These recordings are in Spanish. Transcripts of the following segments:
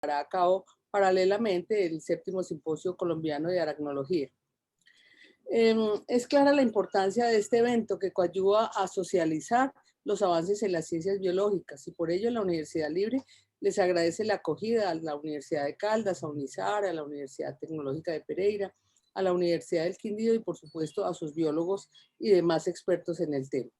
a cabo paralelamente el séptimo Simposio Colombiano de Aracnología. Es clara la importancia de este evento que coadyuva a socializar los avances en las ciencias biológicas y por ello la Universidad Libre les agradece la acogida a la Universidad de Caldas, a UNISAR, a la Universidad Tecnológica de Pereira, a la Universidad del Quindío y por supuesto a sus biólogos y demás expertos en el tema.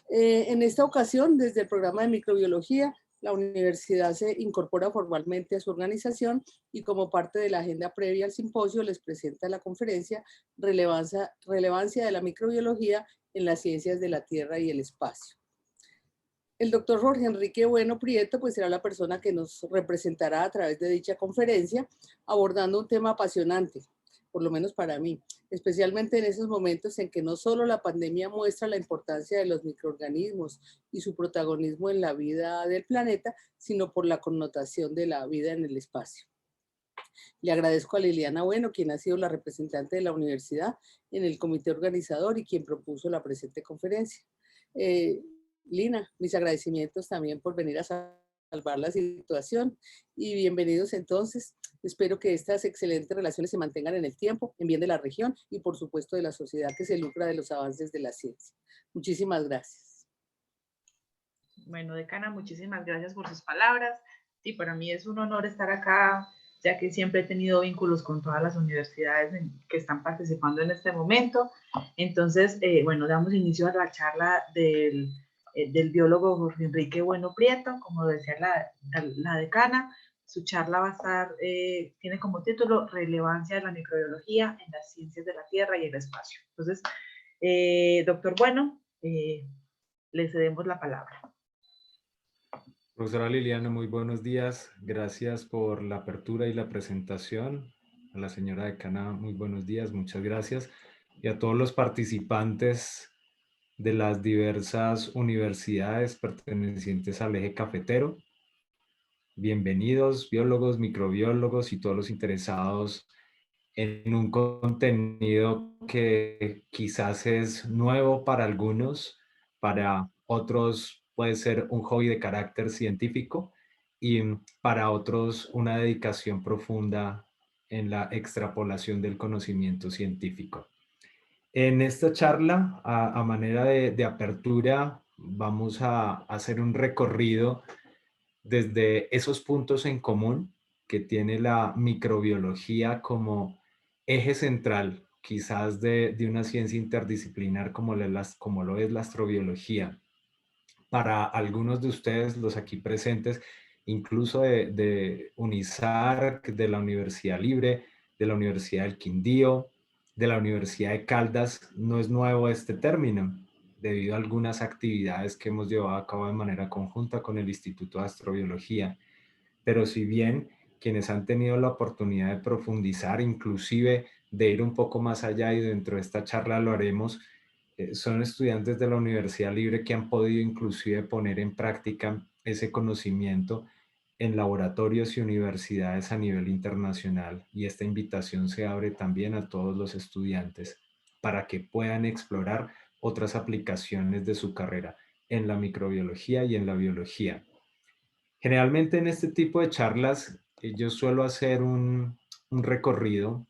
En esta ocasión, desde el programa de microbiología, la universidad se incorpora formalmente a su organización y como parte de la agenda previa al simposio les presenta la conferencia Relevancia de la microbiología en las ciencias de la Tierra y el espacio. El doctor Jorge Enrique Bueno Prieto pues será la persona que nos representará a través de dicha conferencia abordando un tema apasionante, por lo menos para mí, especialmente en esos momentos en que no solo la pandemia muestra la importancia de los microorganismos y su protagonismo en la vida del planeta, sino por la connotación de la vida en el espacio. Le agradezco a Liliana Bueno, quien ha sido la representante de la universidad en el comité organizador y quien propuso la presente conferencia. Eh, Lina, mis agradecimientos también por venir a salvar la situación y bienvenidos entonces. Espero que estas excelentes relaciones se mantengan en el tiempo, en bien de la región y por supuesto de la sociedad que se lucra de los avances de la ciencia. Muchísimas gracias. Bueno, decana, muchísimas gracias por sus palabras. Sí, para mí es un honor estar acá, ya que siempre he tenido vínculos con todas las universidades que están participando en este momento. Entonces, bueno, damos inicio a la charla del biólogo Jorge Enrique Bueno Prieto, como decía la decana. Su charla va a estar, tiene como título Relevancia de la microbiología en las ciencias de la Tierra y el espacio. Entonces, doctor Bueno, le cedemos la palabra. Profesora Liliana, muy buenos días. Gracias por la apertura y la presentación. A la señora decana, muy buenos días, muchas gracias. Y a todos los participantes de las diversas universidades pertenecientes al eje cafetero. Bienvenidos, biólogos, microbiólogos y todos los interesados en un contenido que quizás es nuevo para algunos, para otros puede ser un hobby de carácter científico y para otros una dedicación profunda en la extrapolación del conocimiento científico. En esta charla, a manera de apertura, vamos a hacer un recorrido desde esos puntos en común que tiene la microbiología como eje central, quizás de una ciencia interdisciplinar como lo es la astrobiología. Para algunos de ustedes, los aquí presentes, incluso de UNISAR, de la Universidad Libre, de la Universidad del Quindío, de la Universidad de Caldas, no es nuevo este término, debido a algunas actividades que hemos llevado a cabo de manera conjunta con el Instituto de Astrobiología. Pero si bien quienes han tenido la oportunidad de profundizar, inclusive de ir un poco más allá y dentro de esta charla lo haremos, son estudiantes de la Universidad Libre que han podido inclusive poner en práctica ese conocimiento en laboratorios y universidades a nivel internacional, y esta invitación se abre también a todos los estudiantes para que puedan explorar otras aplicaciones de su carrera en la microbiología y en la biología. Generalmente en este tipo de charlas yo suelo hacer un recorrido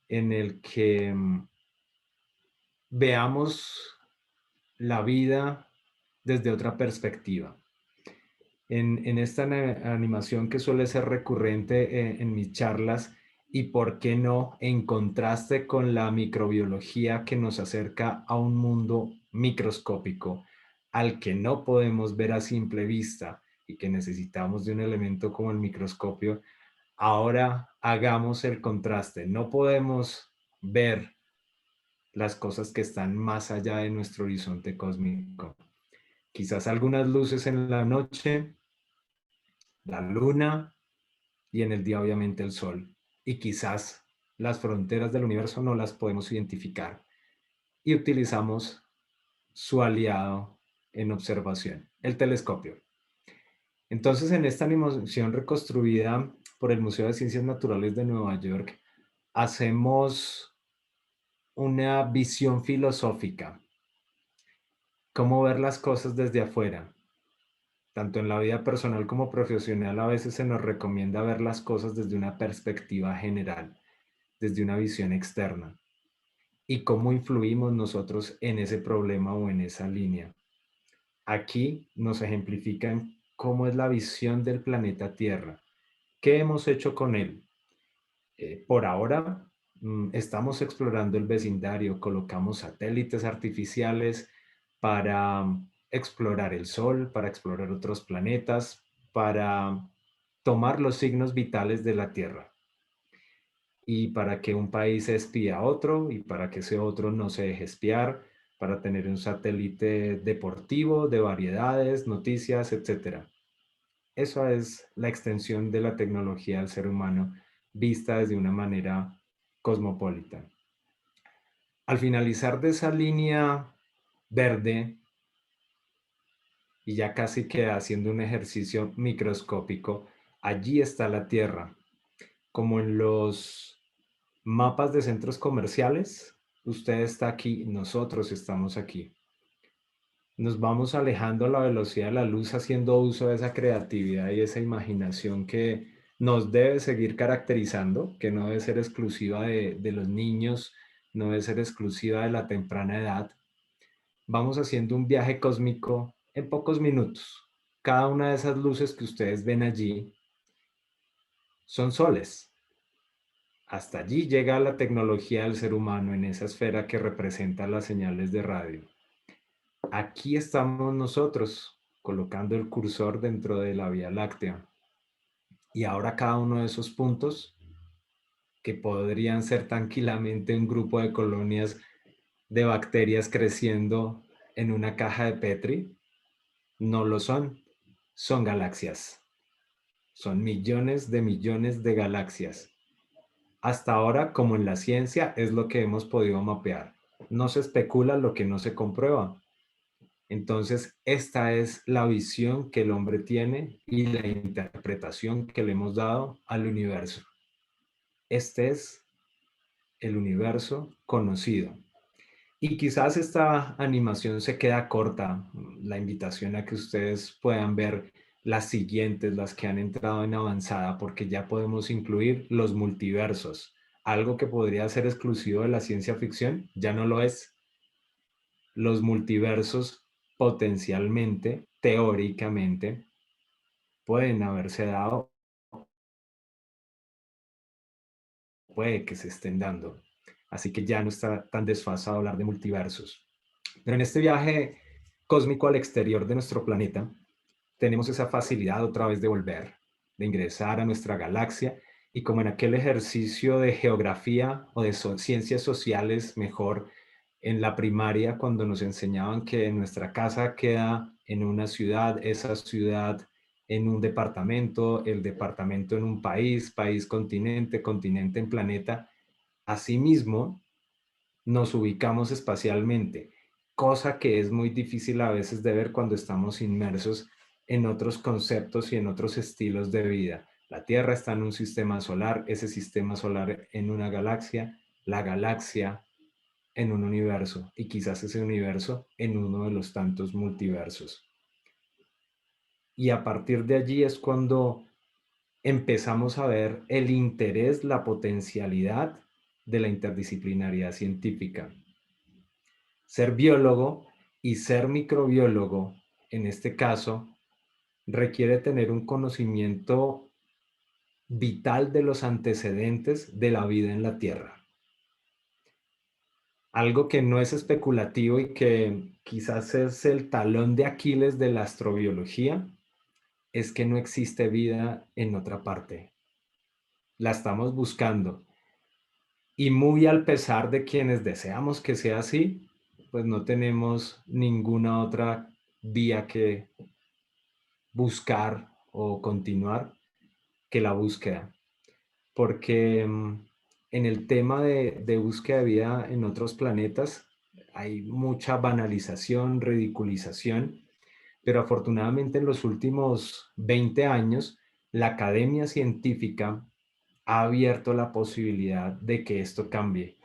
en el que veamos la vida desde otra perspectiva. En esta animación que suele ser recurrente en mis charlas, y por qué no, en contraste con la microbiología que nos acerca a un mundo microscópico al que no podemos ver a simple vista y que necesitamos de un elemento como el microscopio, ahora hagamos el contraste. No podemos ver las cosas que están más allá de nuestro horizonte cósmico. Quizás algunas luces en la noche, la luna y en el día obviamente el sol. Y quizás las fronteras del universo no las podemos identificar y utilizamos su aliado en observación, el telescopio. Entonces, en esta animación reconstruida por el Museo de Ciencias Naturales de Nueva York, hacemos una visión filosófica, cómo ver las cosas desde afuera. tanto en la vida personal como profesional, a veces se nos recomienda ver las cosas desde una perspectiva general, desde una visión externa. ¿Y cómo influimos nosotros en ese problema o en esa línea? Aquí nos ejemplifican cómo es la visión del planeta Tierra. ¿Qué hemos hecho con él? Por ahora, estamos explorando el vecindario, colocamos satélites artificiales para explorar el Sol, para explorar otros planetas, para tomar los signos vitales de la Tierra y para que un país espíe a otro y para que ese otro no se deje espiar, para tener un satélite deportivo de variedades, noticias, etcétera. Eso es la extensión de la tecnología al ser humano vista desde una manera cosmopolita. Al finalizar de esa línea verde, y ya casi que haciendo un ejercicio microscópico, allí está la Tierra, como en los mapas de centros comerciales. Usted está aquí, nosotros estamos aquí. Nos vamos alejando a la velocidad de la luz haciendo uso de esa creatividad y esa imaginación que nos debe seguir caracterizando, que no debe ser exclusiva de los niños, no debe ser exclusiva de la temprana edad. Vamos haciendo un viaje cósmico en pocos minutos. Cada una de esas luces que ustedes ven allí son soles. Hasta allí llega la tecnología del ser humano en esa esfera que representa las señales de radio. Aquí estamos nosotros colocando el cursor dentro de la Vía Láctea. Y ahora cada uno de esos puntos, que podrían ser tranquilamente un grupo de colonias de bacterias creciendo en una caja de Petri, no lo son, son galaxias. Son millones de galaxias. Hasta ahora, como en la ciencia, es lo que hemos podido mapear. No se especula lo que no se comprueba. Entonces, esta es la visión que el hombre tiene y la interpretación que le hemos dado al universo. Este es el universo conocido. Y quizás esta animación se queda corta. La invitación a que ustedes puedan ver las siguientes, las que han entrado en avanzada, porque ya podemos incluir los multiversos. Algo que podría ser exclusivo de la ciencia ficción, ya no lo es. Los multiversos potencialmente, teóricamente, pueden haberse dado, puede que se estén dando. Así que ya no está tan desfasado hablar de multiversos. Pero en este viaje cósmico al exterior de nuestro planeta, tenemos esa facilidad otra vez de volver, de ingresar a nuestra galaxia y como en aquel ejercicio de geografía o de ciencias sociales, mejor en la primaria, cuando nos enseñaban que nuestra casa queda en una ciudad, esa ciudad en un departamento, el departamento en un país, país continente, continente en planeta. Asimismo, nos ubicamos espacialmente, cosa que es muy difícil a veces de ver cuando estamos inmersos en otros conceptos y en otros estilos de vida. La Tierra está en un sistema solar, ese sistema solar en una galaxia, la galaxia en un universo y quizás ese universo en uno de los tantos multiversos. Y a partir de allí es cuando empezamos a ver el interés, la potencialidad de la interdisciplinariedad científica. Ser biólogo y ser microbiólogo, en este caso, requiere tener un conocimiento vital de los antecedentes de la vida en la Tierra. Algo que no es especulativo y que quizás es el talón de Aquiles de la astrobiología, es que no existe vida en otra parte. La estamos buscando. Y muy al pesar de quienes deseamos que sea así, pues no tenemos ninguna otra vía que buscar o continuar que la búsqueda. Porque en el tema de búsqueda de vida en otros planetas hay mucha banalización, ridiculización, pero afortunadamente en los últimos 20 años la academia científica ha abierto la posibilidad de que esto cambie.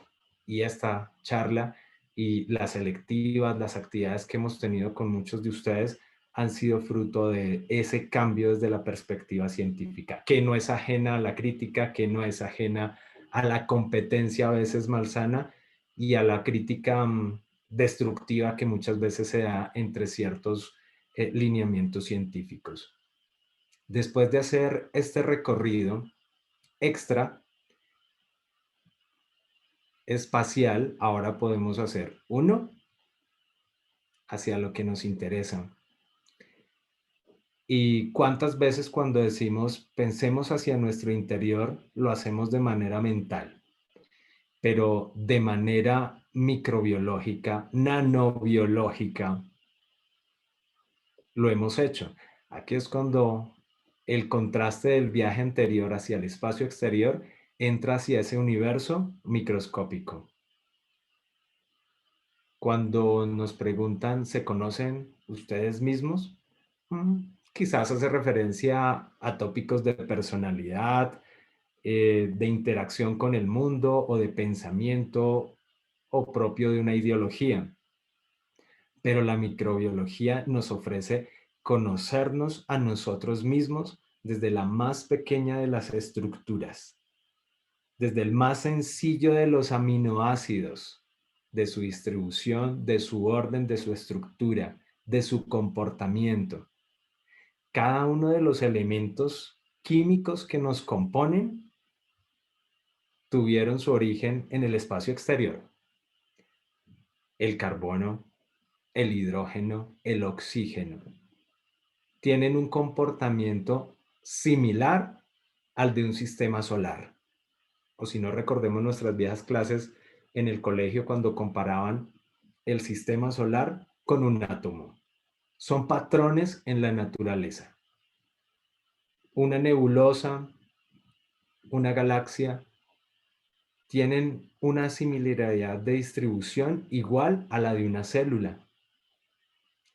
Y esta charla y las selectivas, las actividades que hemos tenido con muchos de ustedes han sido fruto de ese cambio desde la perspectiva científica, que no es ajena a la crítica, que no es ajena a la competencia a veces malsana y a la crítica destructiva que muchas veces se da entre ciertos lineamientos científicos. Después de hacer este recorrido extra espacial, ahora podemos hacer uno hacia lo que nos interesa. Y cuántas veces cuando decimos pensemos hacia nuestro interior, lo hacemos de manera mental, pero de manera microbiológica, nanobiológica, lo hemos hecho. Aquí es cuando el contraste del viaje anterior hacia el espacio exterior entra hacia ese universo microscópico. Cuando nos preguntan, ¿se conocen ustedes mismos? Quizás hace referencia a tópicos de personalidad, de interacción con el mundo o de pensamiento o propio de una ideología. Pero la microbiología nos ofrece conocernos a nosotros mismos desde la más pequeña de las estructuras, desde el más sencillo de los aminoácidos, de su distribución, de su orden, de su estructura, de su comportamiento. Cada uno de los elementos químicos que nos componen tuvieron su origen en el espacio exterior. El carbono, el hidrógeno, el oxígeno, tienen un comportamiento similar al de un sistema solar. O si no, recordemos nuestras viejas clases en el colegio cuando comparaban el sistema solar con un átomo. Son patrones en la naturaleza. Una nebulosa, una galaxia, tienen una similaridad de distribución igual a la de una célula.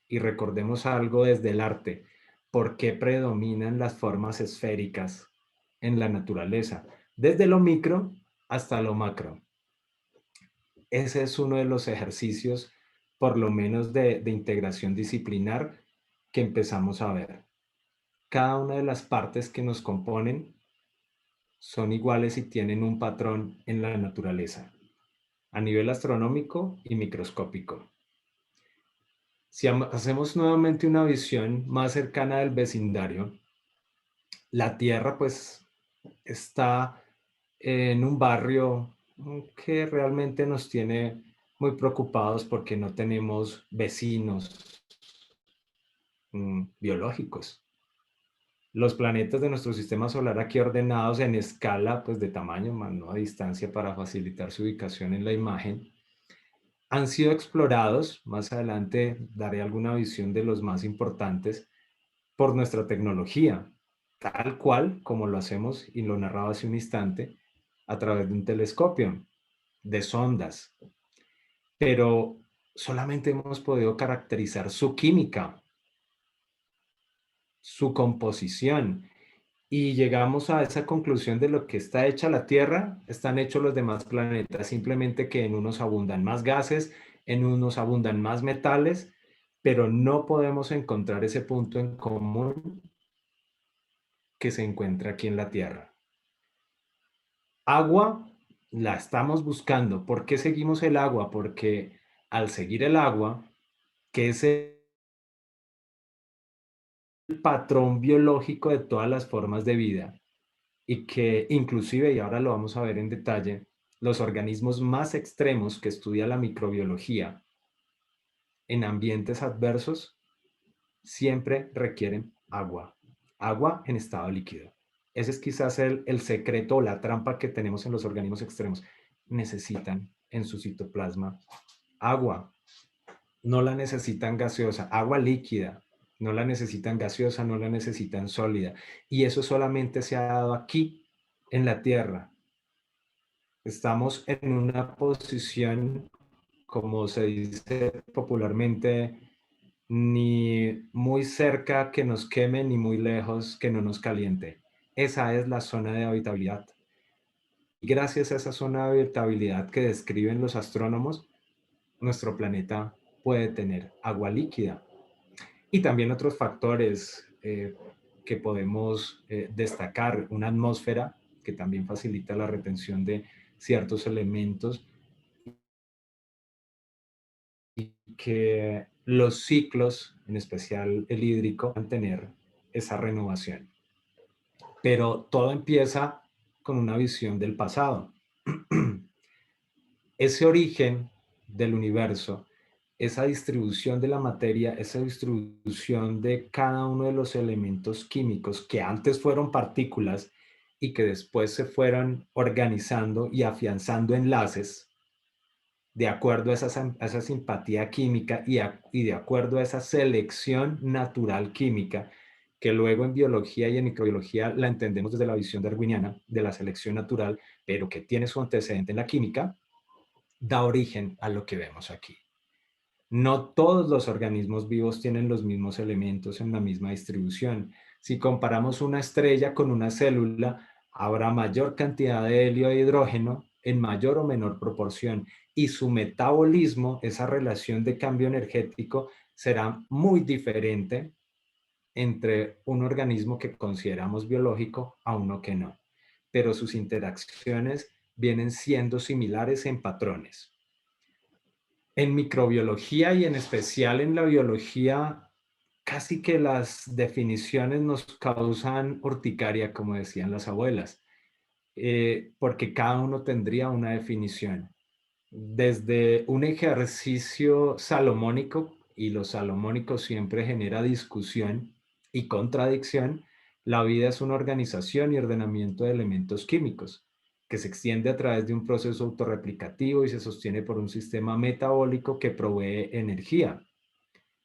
Y recordemos algo desde el arte. ¿Por qué predominan las formas esféricas en la naturaleza? Desde lo micro hasta lo macro. Ese es uno de los ejercicios, por lo menos de integración disciplinar, que empezamos a ver. Cada una de las partes que nos componen son iguales y tienen un patrón en la naturaleza, a nivel astronómico y microscópico. Si hacemos nuevamente una visión más cercana del vecindario, la Tierra pues está en un barrio que realmente nos tiene muy preocupados porque no tenemos vecinos biológicos. Los planetas de nuestro sistema solar aquí ordenados en escala pues de tamaño, más no a distancia para facilitar su ubicación en la imagen, han sido explorados. Más adelante daré alguna visión de los más importantes por nuestra tecnología, tal cual como lo hacemos y lo narraba hace un instante a través de un telescopio, de sondas. Pero solamente hemos podido caracterizar su química, su composición, y llegamos a esa conclusión de lo que está hecha la Tierra, están hechos los demás planetas, simplemente que en unos abundan más gases, en unos abundan más metales, pero no podemos encontrar ese punto en común que se encuentra aquí en la Tierra. Agua la estamos buscando. ¿Por qué seguimos el agua? Porque al seguir el agua, que es el patrón biológico de todas las formas de vida, y que inclusive, y ahora lo vamos a ver en detalle, los organismos más extremos que estudia la microbiología en ambientes adversos siempre requieren agua, agua en estado líquido. Ese es quizás el secreto o la trampa que tenemos en los organismos extremos. Necesitan en su citoplasma agua, no la necesitan gaseosa, agua líquida, no la necesitan gaseosa, no la necesitan sólida. Y eso solamente se ha dado aquí en la Tierra. Estamos en una posición, como se dice popularmente, ni muy cerca que nos queme, ni muy lejos que no nos caliente. Esa es la zona de habitabilidad. Y gracias a esa zona de habitabilidad que describen los astrónomos, nuestro planeta puede tener agua líquida. Y también otros factores que podemos destacar, una atmósfera que también facilita la retención de ciertos elementos, y que los ciclos, en especial el hídrico, van a tener esa renovación. Pero todo empieza con una visión del pasado. Ese origen del universo, esa distribución de la materia, esa distribución de cada uno de los elementos químicos que antes fueron partículas y que después se fueron organizando y afianzando enlaces de acuerdo a esa simpatía química y de acuerdo a esa selección natural química, que luego en biología y en microbiología la entendemos desde la visión darwiniana de la selección natural, pero que tiene su antecedente en la química, da origen a lo que vemos aquí. No todos los organismos vivos tienen los mismos elementos en la misma distribución. Si comparamos una estrella con una célula, habrá mayor cantidad de helio e hidrógeno en mayor o menor proporción, y su metabolismo, esa relación de cambio energético, será muy diferente entre un organismo que consideramos biológico a uno que no. Pero sus interacciones vienen siendo similares en patrones. En microbiología y en especial en la biología, casi que las definiciones nos causan urticaria, como decían las abuelas, porque cada uno tendría una definición. Desde un ejercicio salomónico, y lo salomónico siempre genera discusión y contradicción, la vida es una organización y ordenamiento de elementos químicos que se extiende a través de un proceso autorreplicativo y se sostiene por un sistema metabólico que provee energía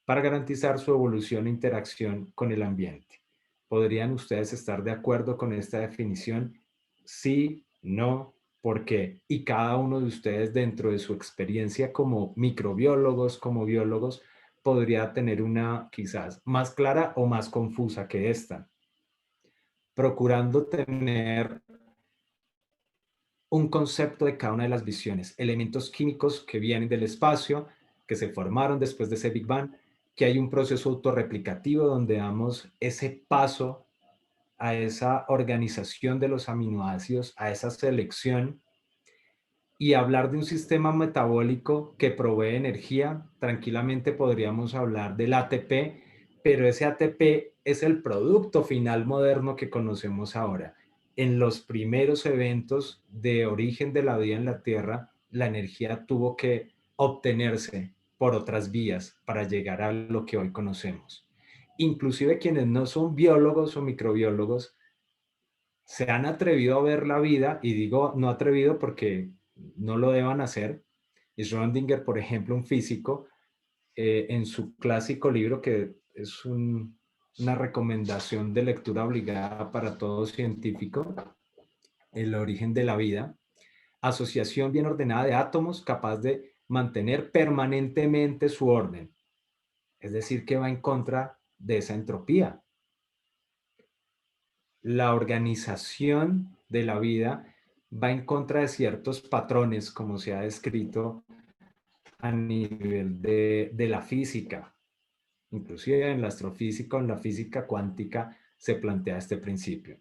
para garantizar su evolución e interacción con el ambiente. ¿Podrían ustedes estar de acuerdo con esta definición? Sí, no, ¿por qué? Y cada uno de ustedes, dentro de su experiencia como microbiólogos, como biólogos, podría tener una quizás más clara o más confusa que esta, procurando tener un concepto de cada una de las visiones, elementos químicos que vienen del espacio, que se formaron después de ese Big Bang, que hay un proceso autorreplicativo donde damos ese paso a esa organización de los aminoácidos, a esa selección, y hablar de un sistema metabólico que provee energía. Tranquilamente podríamos hablar del ATP, pero ese ATP es el producto final moderno que conocemos ahora. En los primeros eventos de origen de la vida en la Tierra, la energía tuvo que obtenerse por otras vías para llegar a lo que hoy conocemos. Inclusive quienes no son biólogos o microbiólogos se han atrevido a ver la vida, y digo no atrevido porque no lo deban hacer. Schrödinger, por ejemplo, un físico, en su clásico libro, que es una recomendación de lectura obligada para todo científico, El origen de la vida, asociación bien ordenada de átomos capaz de mantener permanentemente su orden. Es decir, que va en contra de esa entropía. La organización de la vida va en contra de ciertos patrones, como se ha descrito a nivel de la física. Inclusive en la astrofísica o en la física cuántica se plantea este principio.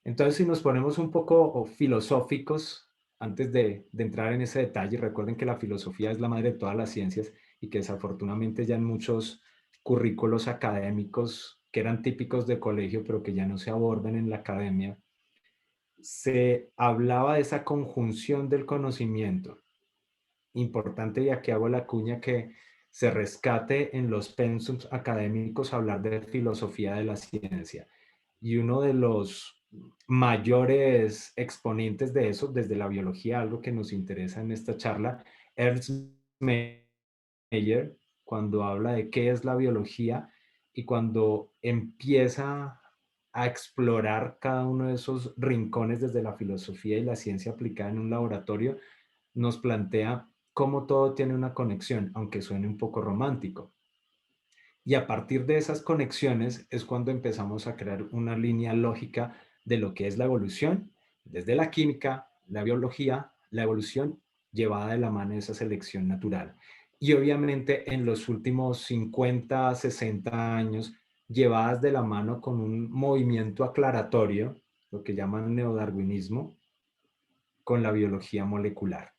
Entonces, si nos ponemos un poco filosóficos, antes de entrar en ese detalle, recuerden que la filosofía es la madre de todas las ciencias y que desafortunadamente ya en muchos currículos académicos que eran típicos de colegio, pero que ya no se abordan en la academia, se hablaba de esa conjunción del conocimiento. Importante, y aquí hago la cuña, que se rescate en los pensums académicos hablar de filosofía de la ciencia. Y uno de los mayores exponentes de eso, desde la biología, algo que nos interesa en esta charla, Ernst Mayr, cuando habla de qué es la biología y cuando empieza a explorar cada uno de esos rincones desde la filosofía y la ciencia aplicada en un laboratorio, nos plantea cómo todo tiene una conexión, aunque suene un poco romántico. Y a partir de esas conexiones es cuando empezamos a crear una línea lógica de lo que es la evolución, desde la química, la biología, la evolución llevada de la mano de esa selección natural. y obviamente en los últimos 50, 60 años, llevadas de la mano con un movimiento aclaratorio, lo que llaman neodarwinismo, con la biología molecular.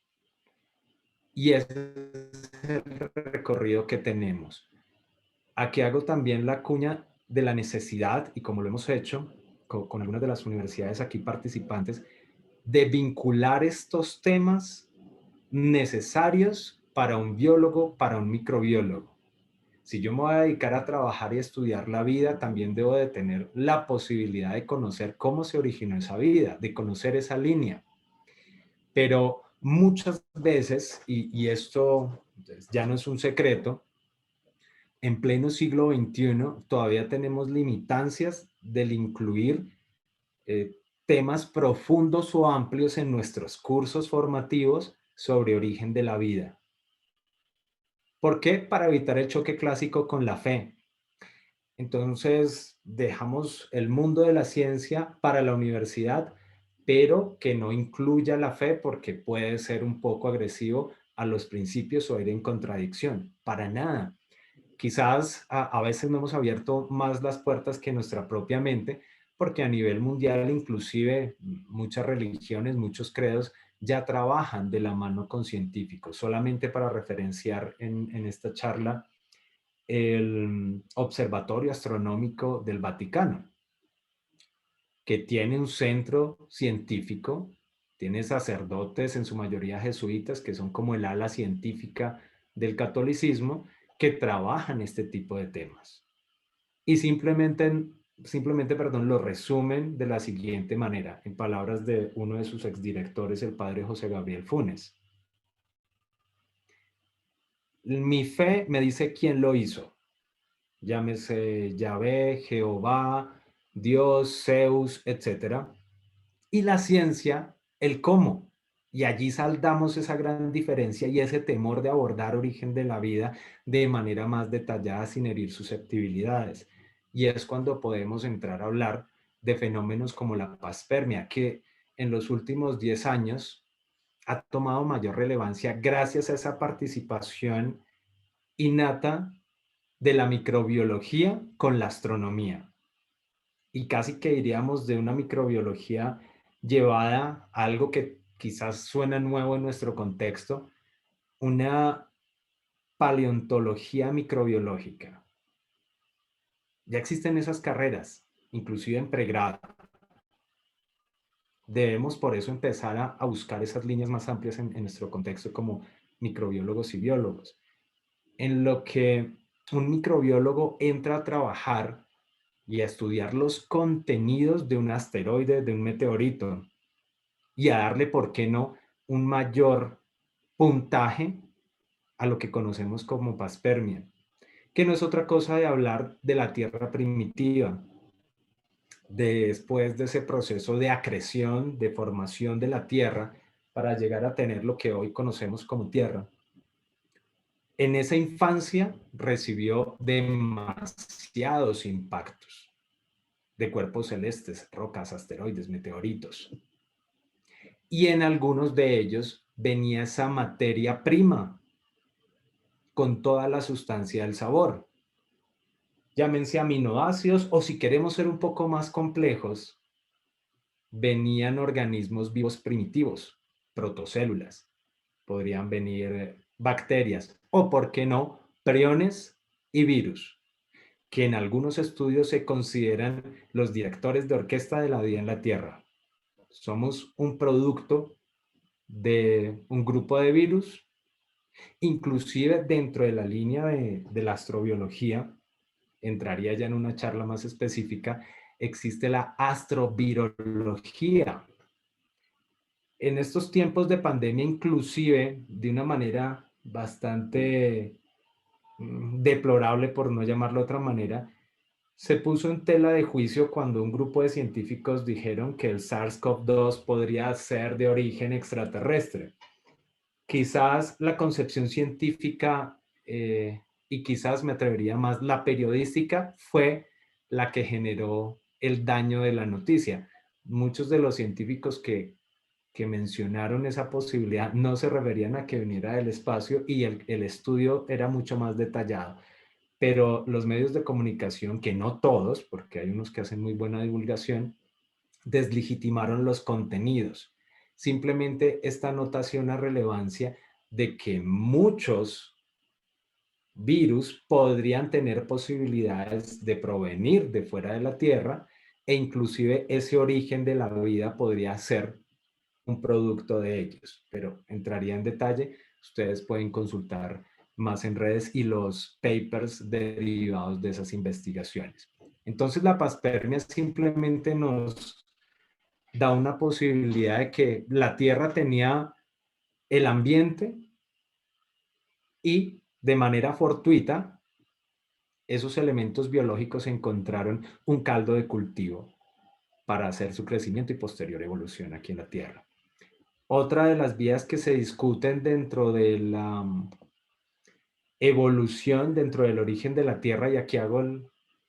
Y ese es el recorrido que tenemos. Aquí hago también la cuña de la necesidad, y como lo hemos hecho con algunas de las universidades aquí participantes, de vincular estos temas necesarios para un biólogo, para un microbiólogo. Si yo me voy a dedicar a trabajar y estudiar la vida, también debo de tener la posibilidad de conocer cómo se originó esa vida, de conocer esa línea. Pero muchas veces, y esto ya no es un secreto, en pleno siglo XXI todavía tenemos limitancias del incluir temas profundos o amplios en nuestros cursos formativos sobre origen de la vida. ¿Por qué? Para evitar el choque clásico con la fe. Entonces, dejamos el mundo de la ciencia para la universidad, pero que no incluya la fe porque puede ser un poco agresivo a los principios o ir en contradicción. Para nada. Quizás a veces no hemos abierto más las puertas que nuestra propia mente, porque a nivel mundial inclusive muchas religiones, muchos credos ya trabajan de la mano con científicos. Solamente para referenciar en esta charla, el Observatorio Astronómico del Vaticano, que tiene un centro científico, tiene sacerdotes, en su mayoría jesuitas, que son como el ala científica del catolicismo, que trabajan este tipo de temas. Y simplemente, perdón, lo resumen de la siguiente manera, en palabras de uno de sus exdirectores, el padre José Gabriel Funes. Mi fe me dice quién lo hizo. Llámese Yahvé, Jehová, Dios, Zeus, etc. Y la ciencia, el cómo. Y allí saldamos esa gran diferencia y ese temor de abordar origen de la vida de manera más detallada sin herir susceptibilidades. Y es cuando podemos entrar a hablar de fenómenos como la panspermia, que en los últimos 10 años ha tomado mayor relevancia gracias a esa participación innata de la microbiología con la astronomía. Y casi que diríamos de una microbiología llevada a algo que quizás suena nuevo en nuestro contexto, una paleontología microbiológica. Ya existen esas carreras, inclusive en pregrado. Debemos por eso empezar a buscar esas líneas más amplias en nuestro contexto como microbiólogos y biólogos. En lo que un microbiólogo entra a trabajar y a estudiar los contenidos de un asteroide, de un meteorito, y a darle, ¿por qué no?, un mayor puntaje a lo que conocemos como panspermia, que no es otra cosa de hablar de la Tierra primitiva, después de ese proceso de acreción, de formación de la Tierra, para llegar a tener lo que hoy conocemos como Tierra. En esa infancia recibió demasiados impactos de cuerpos celestes, rocas, asteroides, meteoritos. Y en algunos de ellos venía esa materia prima con toda la sustancia del sabor. Llámense aminoácidos o, si queremos ser un poco más complejos, venían organismos vivos primitivos, protocélulas. Podrían venir bacterias o, por qué no, priones y virus, que en algunos estudios se consideran los directores de orquesta de la vida en la Tierra. Somos un producto de un grupo de virus. Inclusive dentro de la línea de la astrobiología, entraría ya en una charla más específica, existe la astrovirología. En estos tiempos de pandemia, inclusive de una manera bastante deplorable, por no llamarlo de otra manera, se puso en tela de juicio cuando un grupo de científicos dijeron que el SARS-CoV-2 podría ser de origen extraterrestre. Quizás la concepción científica y quizás me atrevería más la periodística fue la que generó el daño de la noticia. Muchos de los científicos que que mencionaron esa posibilidad no se referían a que viniera del espacio y el estudio era mucho más detallado. Pero los medios de comunicación, que no todos, porque hay unos que hacen muy buena divulgación, deslegitimaron los contenidos. Simplemente esta nota hacía una relevancia de que muchos virus podrían tener posibilidades de provenir de fuera de la Tierra e inclusive ese origen de la vida podría ser un producto de ellos. Pero entraría en detalle, ustedes pueden consultar más en redes y los papers derivados de esas investigaciones. Entonces la panspermia simplemente nos da una posibilidad de que la Tierra tenía el ambiente y de manera fortuita esos elementos biológicos encontraron un caldo de cultivo para hacer su crecimiento y posterior evolución aquí en la Tierra. Otra de las vías que se discuten dentro de la evolución, dentro del origen de la Tierra, y aquí hago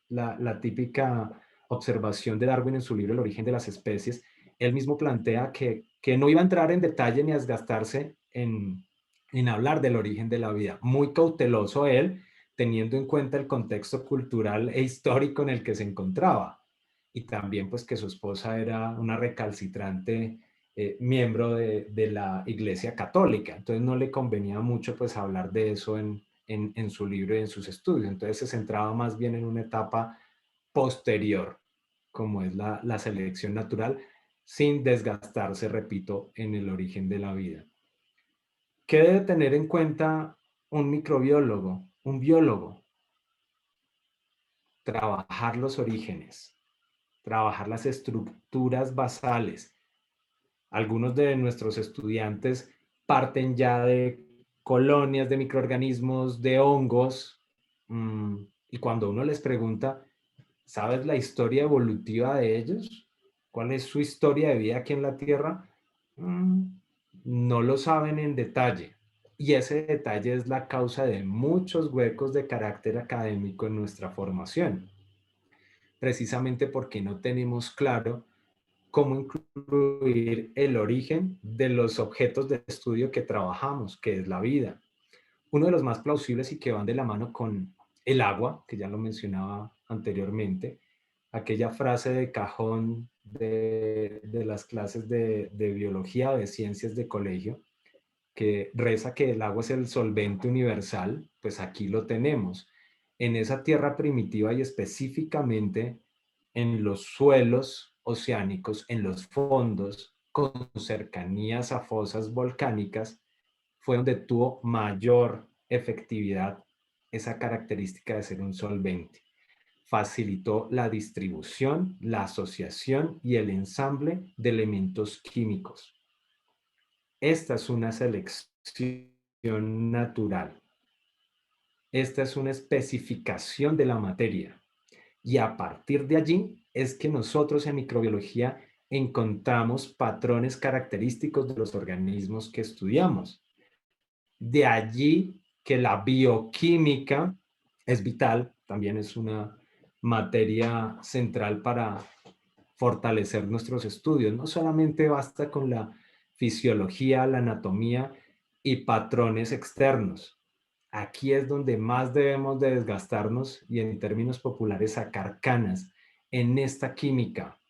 la típica observación de Darwin en su libro El origen de las especies, él mismo plantea que no iba a entrar en detalle ni a desgastarse en hablar del origen de la vida. Muy cauteloso él, teniendo en cuenta el contexto cultural e histórico en el que se encontraba. Y también pues que su esposa era una recalcitrante miembro de la Iglesia Católica. Entonces no le convenía mucho pues hablar de eso en su libro y en sus estudios. Entonces se centraba más bien en una etapa posterior, como es la selección natural, sin desgastarse, repito, en el origen de la vida. ¿Qué debe tener en cuenta un microbiólogo, un biólogo? Trabajar los orígenes, trabajar las estructuras basales. Algunos de nuestros estudiantes parten ya de colonias de microorganismos, de hongos, y cuando uno les pregunta, ¿sabes la historia evolutiva de ellos? ¿Cuál es su historia de vida aquí en la Tierra? No lo saben en detalle. Y ese detalle es la causa de muchos huecos de carácter académico en nuestra formación. Precisamente porque no tenemos claro cómo incluir el origen de los objetos de estudio que trabajamos, que es la vida. Uno de los más plausibles y que van de la mano con el agua, que ya lo mencionaba anteriormente, aquella frase de cajón de las clases de biología o de ciencias de colegio, que reza que el agua es el solvente universal, pues aquí lo tenemos. En esa tierra primitiva y específicamente en los suelos oceánicos, en los fondos, con cercanías a fosas volcánicas, fue donde tuvo mayor efectividad esa característica de ser un solvente. Facilitó la distribución, la asociación y el ensamble de elementos químicos. Esta es una selección natural. Esta es una especificación de la materia. Y a partir de allí es que nosotros en microbiología encontramos patrones característicos de los organismos que estudiamos. De allí que la bioquímica es vital, también es una materia central para fortalecer nuestros estudios. No solamente basta con la fisiología, la anatomía y patrones externos. Aquí es donde más debemos de desgastarnos y en términos populares sacar canas en esta química,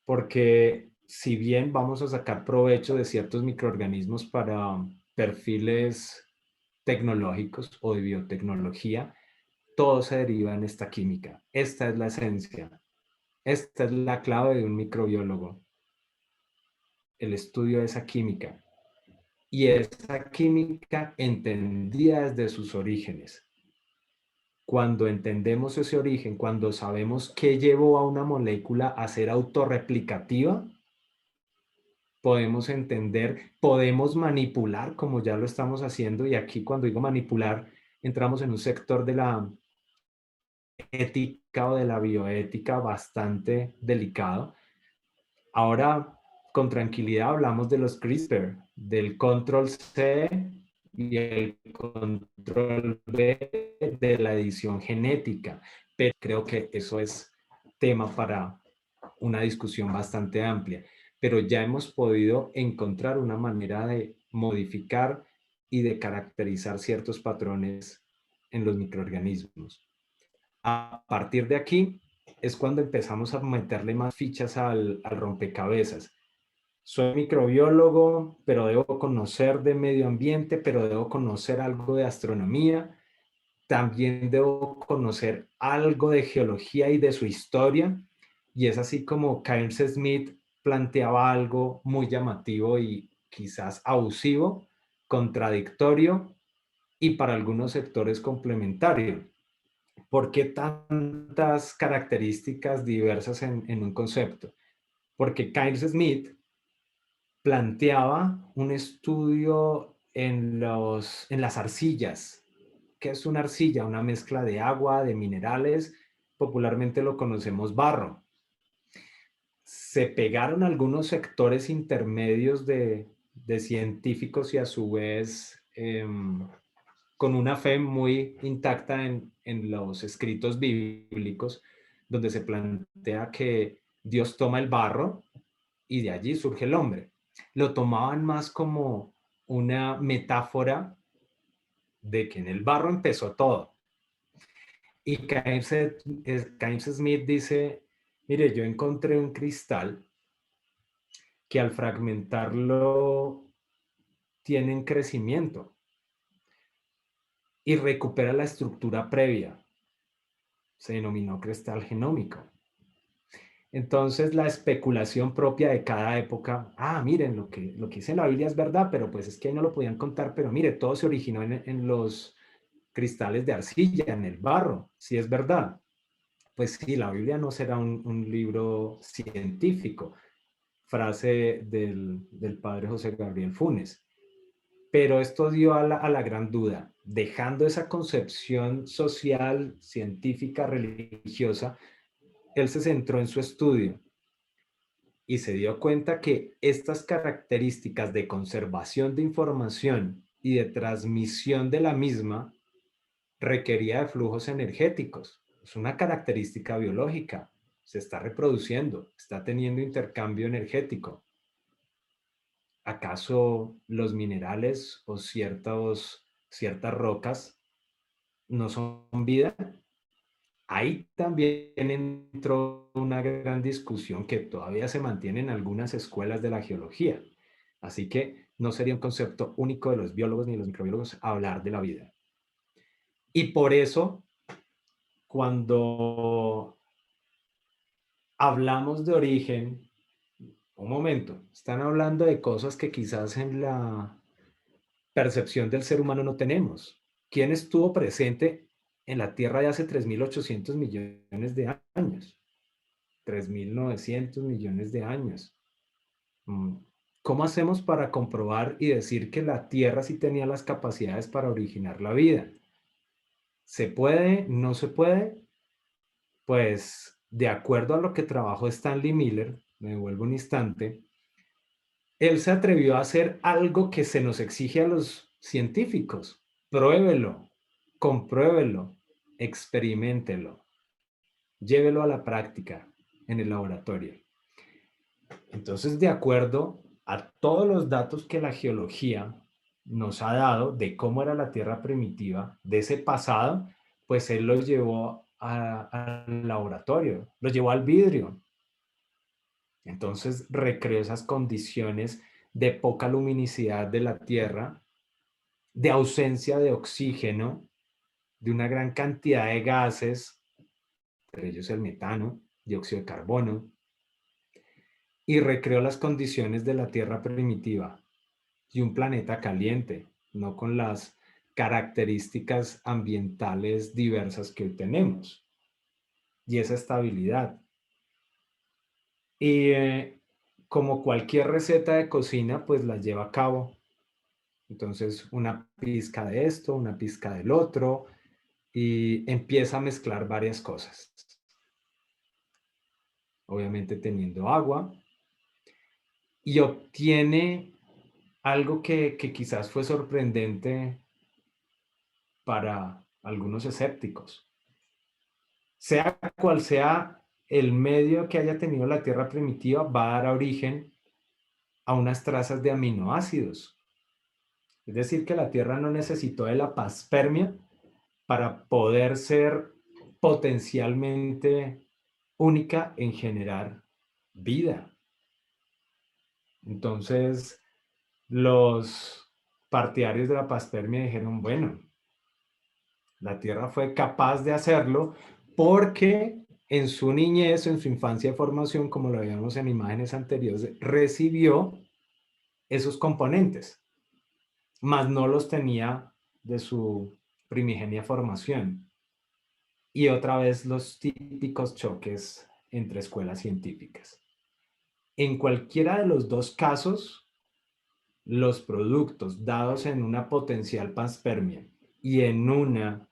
porque si bien vamos a sacar provecho de ciertos microorganismos para perfiles tecnológicos o de biotecnología, todo se deriva en esta química. Esta es la esencia. Esta es la clave de un microbiólogo, el estudio de esa química. Y esa química entendida desde sus orígenes. Cuando entendemos ese origen, cuando sabemos qué llevó a una molécula a ser autorreplicativa, podemos entender, podemos manipular como ya lo estamos haciendo. Y aquí cuando digo manipular, entramos en un sector de la ética o de la bioética bastante delicado. Ahora, con tranquilidad hablamos de los CRISPR, del control C y el control B de la edición genética, pero creo que eso es tema para una discusión bastante amplia. pero ya hemos podido encontrar una manera de modificar y de caracterizar ciertos patrones en los microorganismos. A partir de aquí es cuando empezamos a meterle más fichas al rompecabezas. Soy microbiólogo, pero debo conocer de medio ambiente, pero debo conocer algo de astronomía. También debo conocer algo de geología y de su historia. Y es así como Kyle Smith planteaba algo muy llamativo y quizás abusivo, contradictorio y para algunos sectores complementario. ¿Por qué tantas características diversas en un concepto? Porque Kyle Smith planteaba un estudio en las arcillas. ¿Qué es una arcilla? Una mezcla de agua, de minerales, popularmente lo conocemos barro. Se pegaron algunos sectores intermedios de científicos y a su vez con una fe muy intacta en los escritos bíblicos, donde se plantea que Dios toma el barro y de allí surge el hombre. Lo tomaban más como una metáfora de que en el barro empezó todo. Y Keynes Smith dice, mire, yo encontré un cristal que al fragmentarlo tiene un crecimiento y recupera la estructura previa. Se denominó cristal genómico. Entonces la especulación propia de cada época, miren, lo que dice la Biblia es verdad, pero pues es que ahí no lo podían contar, pero mire, todo se originó en los cristales de arcilla, en el barro, si es verdad. Pues sí, la Biblia no será un libro científico, frase del padre José Gabriel Funes. Pero esto dio a la gran duda, dejando esa concepción social, científica, religiosa, él se centró en su estudio y se dio cuenta que estas características de conservación de información y de transmisión de la misma requería de flujos energéticos. Es una característica biológica. Se está reproduciendo, está teniendo intercambio energético. ¿Acaso los minerales o ciertas rocas no son vida? Ahí también entró una gran discusión que todavía se mantiene en algunas escuelas de la geología. Así que no sería un concepto único de los biólogos ni de los microbiólogos hablar de la vida. Y por eso, cuando hablamos de origen, un momento, están hablando de cosas que quizás en la percepción del ser humano no tenemos. ¿Quién estuvo presente en la Tierra de hace 3.800 millones de años? 3.900 millones de años. ¿Cómo hacemos para comprobar y decir que la Tierra sí tenía las capacidades para originar la vida? ¿Se puede? ¿No se puede? Pues de acuerdo a lo que trabajó Stanley Miller, me devuelvo un instante, él se atrevió a hacer algo que se nos exige a los científicos. Pruébelo, compruébelo, experiméntelo, llévelo a la práctica en el laboratorio. Entonces, de acuerdo a todos los datos que la geología nos ha dado de cómo era la Tierra primitiva, de ese pasado, pues él los llevó al laboratorio, los llevó al vidrio. Entonces recreó esas condiciones de poca luminosidad de la Tierra, de ausencia de oxígeno, de una gran cantidad de gases, entre ellos el metano, dióxido de carbono, y recreó las condiciones de la Tierra primitiva y un planeta caliente, no con las características ambientales diversas que hoy tenemos, y esa estabilidad. Y como cualquier receta de cocina, pues la lleva a cabo. Entonces, una pizca de esto, una pizca del otro, y empieza a mezclar varias cosas. Obviamente teniendo agua, y obtiene algo que quizás fue sorprendente para algunos escépticos. Sea cual sea el medio que haya tenido la Tierra primitiva, va a dar origen a unas trazas de aminoácidos. Es decir, que la Tierra no necesitó de la panspermia para poder ser potencialmente única en generar vida. Entonces, los partidarios de la panspermia dijeron, bueno, la Tierra fue capaz de hacerlo porque en su niñez, en su infancia y formación, como lo veíamos en imágenes anteriores, recibió esos componentes, mas no los tenía de su primigenia formación. Y otra vez los típicos choques entre escuelas científicas. En cualquiera de los dos casos, los productos dados en una potencial panspermia y en una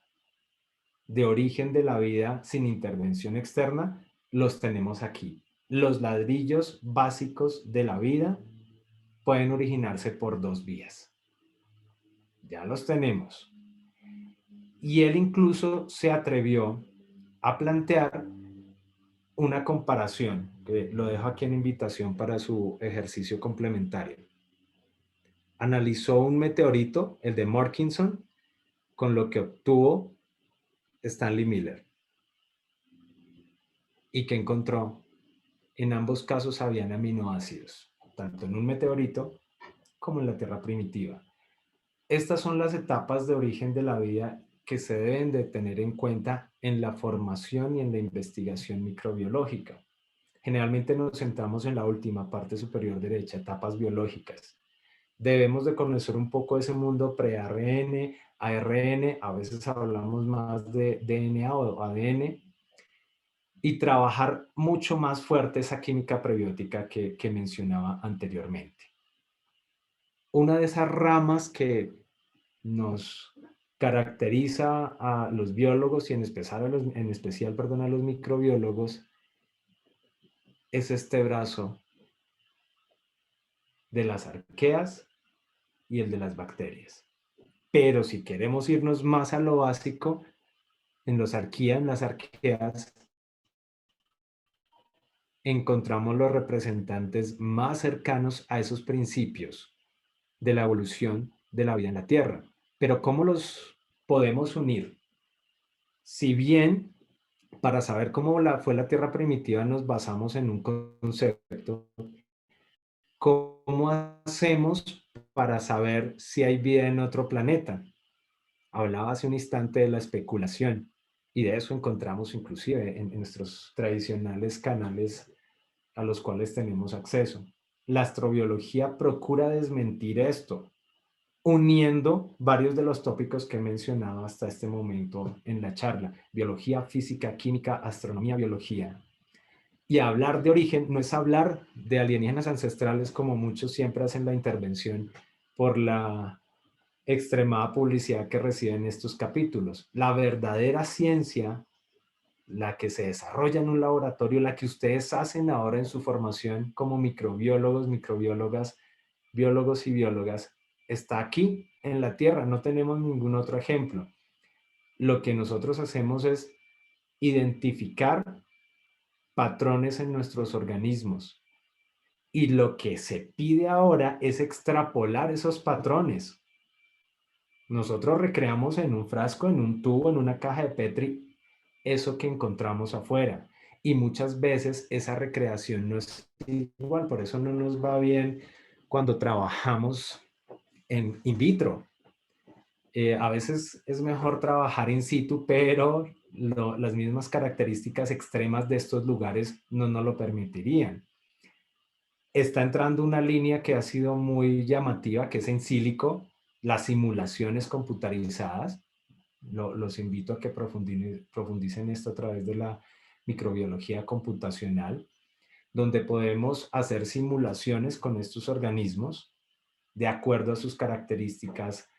de origen de la vida sin intervención externa, los tenemos aquí. Los ladrillos básicos de la vida pueden originarse por dos vías. Ya los tenemos. Y él incluso se atrevió a plantear una comparación, que lo dejo aquí en invitación para su ejercicio complementario. Analizó un meteorito, el de Murchison, con lo que obtuvo Stanley Miller. ¿Y qué encontró? En ambos casos habían aminoácidos, tanto en un meteorito como en la Tierra primitiva. Estas son las etapas de origen de la vida que se deben de tener en cuenta en la formación y en la investigación microbiológica. Generalmente nos centramos en la última parte superior derecha, etapas biológicas. Debemos de conocer un poco ese mundo pre-ARN, ARN, a veces hablamos más de DNA o ADN, y trabajar mucho más fuerte esa química prebiótica que mencionaba anteriormente. Una de esas ramas que nos caracteriza a los biólogos y en especial a los microbiólogos es este brazo de las arqueas y el de las bacterias. Pero si queremos irnos más a lo básico, en las arqueas, encontramos los representantes más cercanos a esos principios de la evolución de la vida en la Tierra. Pero ¿cómo los podemos unir? Si bien para saber cómo fue la Tierra primitiva nos basamos en un concepto, ¿cómo hacemos para saber si hay vida en otro planeta? Hablaba hace un instante de la especulación y de eso encontramos inclusive en nuestros tradicionales canales a los cuales tenemos acceso. La astrobiología procura desmentir esto, uniendo varios de los tópicos que he mencionado hasta este momento en la charla: biología, física, química, astronomía, biología. Y hablar de origen no es hablar de alienígenas ancestrales como muchos siempre hacen la intervención por la extremada publicidad que reciben estos capítulos. La verdadera ciencia, la que se desarrolla en un laboratorio, la que ustedes hacen ahora en su formación como microbiólogos, microbiólogas, biólogos y biólogas, está aquí en la Tierra. No tenemos ningún otro ejemplo. Lo que nosotros hacemos es identificar patrones en nuestros organismos. Y lo que se pide ahora es extrapolar esos patrones. Nosotros recreamos en un frasco, en un tubo, en una caja de Petri, eso que encontramos afuera. Y muchas veces esa recreación no es igual, por eso no nos va bien cuando trabajamos en in vitro. A veces es mejor trabajar in situ, pero las mismas características extremas de estos lugares no nos lo permitirían. Está entrando una línea que ha sido muy llamativa, que es en sílico, las simulaciones computarizadas. Los invito a que profundicen esto a través de la microbiología computacional, donde podemos hacer simulaciones con estos organismos de acuerdo a sus características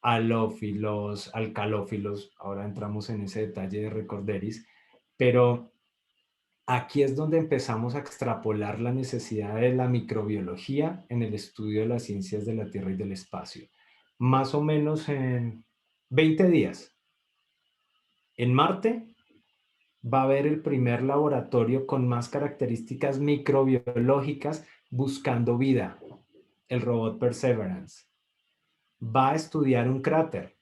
halófilos, alcalófilos. Ahora entramos en ese detalle de Recorderis, pero aquí es donde empezamos a extrapolar la necesidad de la microbiología en el estudio de las ciencias de la Tierra y del espacio. Más o menos en 20 días. En Marte va a haber el primer laboratorio con más características microbiológicas buscando vida. el robot Perseverance, va a estudiar un cráter.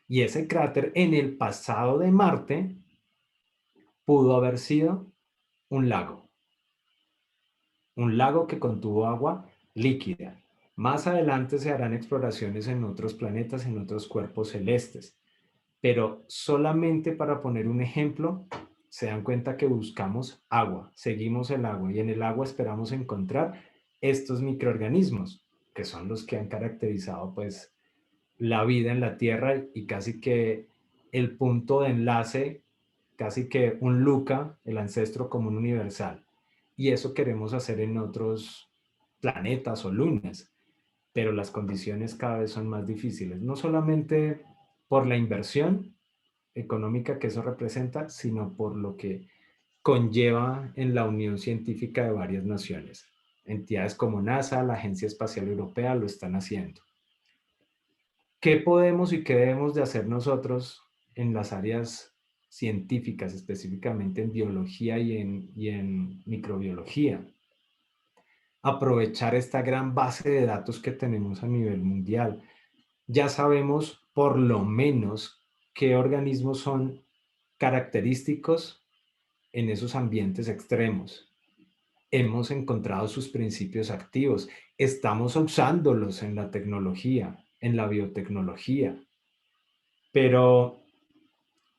Y ese cráter en el pasado de Marte pudo haber sido un lago que contuvo agua líquida. Más adelante se harán exploraciones en otros planetas, en otros cuerpos celestes. Pero solamente para poner un ejemplo, se dan cuenta que buscamos agua, seguimos el agua y en el agua esperamos encontrar estos microorganismos, que son los que han caracterizado pues la vida en la Tierra y casi que el punto de enlace, casi que un LUCA, el ancestro común universal. Y eso queremos hacer en otros planetas o lunas, pero las condiciones cada vez son más difíciles, no solamente por la inversión económica que eso representa, sino por lo que conlleva en la unión científica de varias naciones. Entidades como NASA, la Agencia Espacial Europea lo están haciendo. ¿Qué podemos y qué debemos de hacer nosotros en las áreas científicas, específicamente en biología y en microbiología? Aprovechar esta gran base de datos que tenemos a nivel mundial. Ya sabemos por lo menos qué organismos son característicos en esos ambientes extremos. Hemos encontrado sus principios activos. Estamos usándolos en la tecnología, en la biotecnología. Pero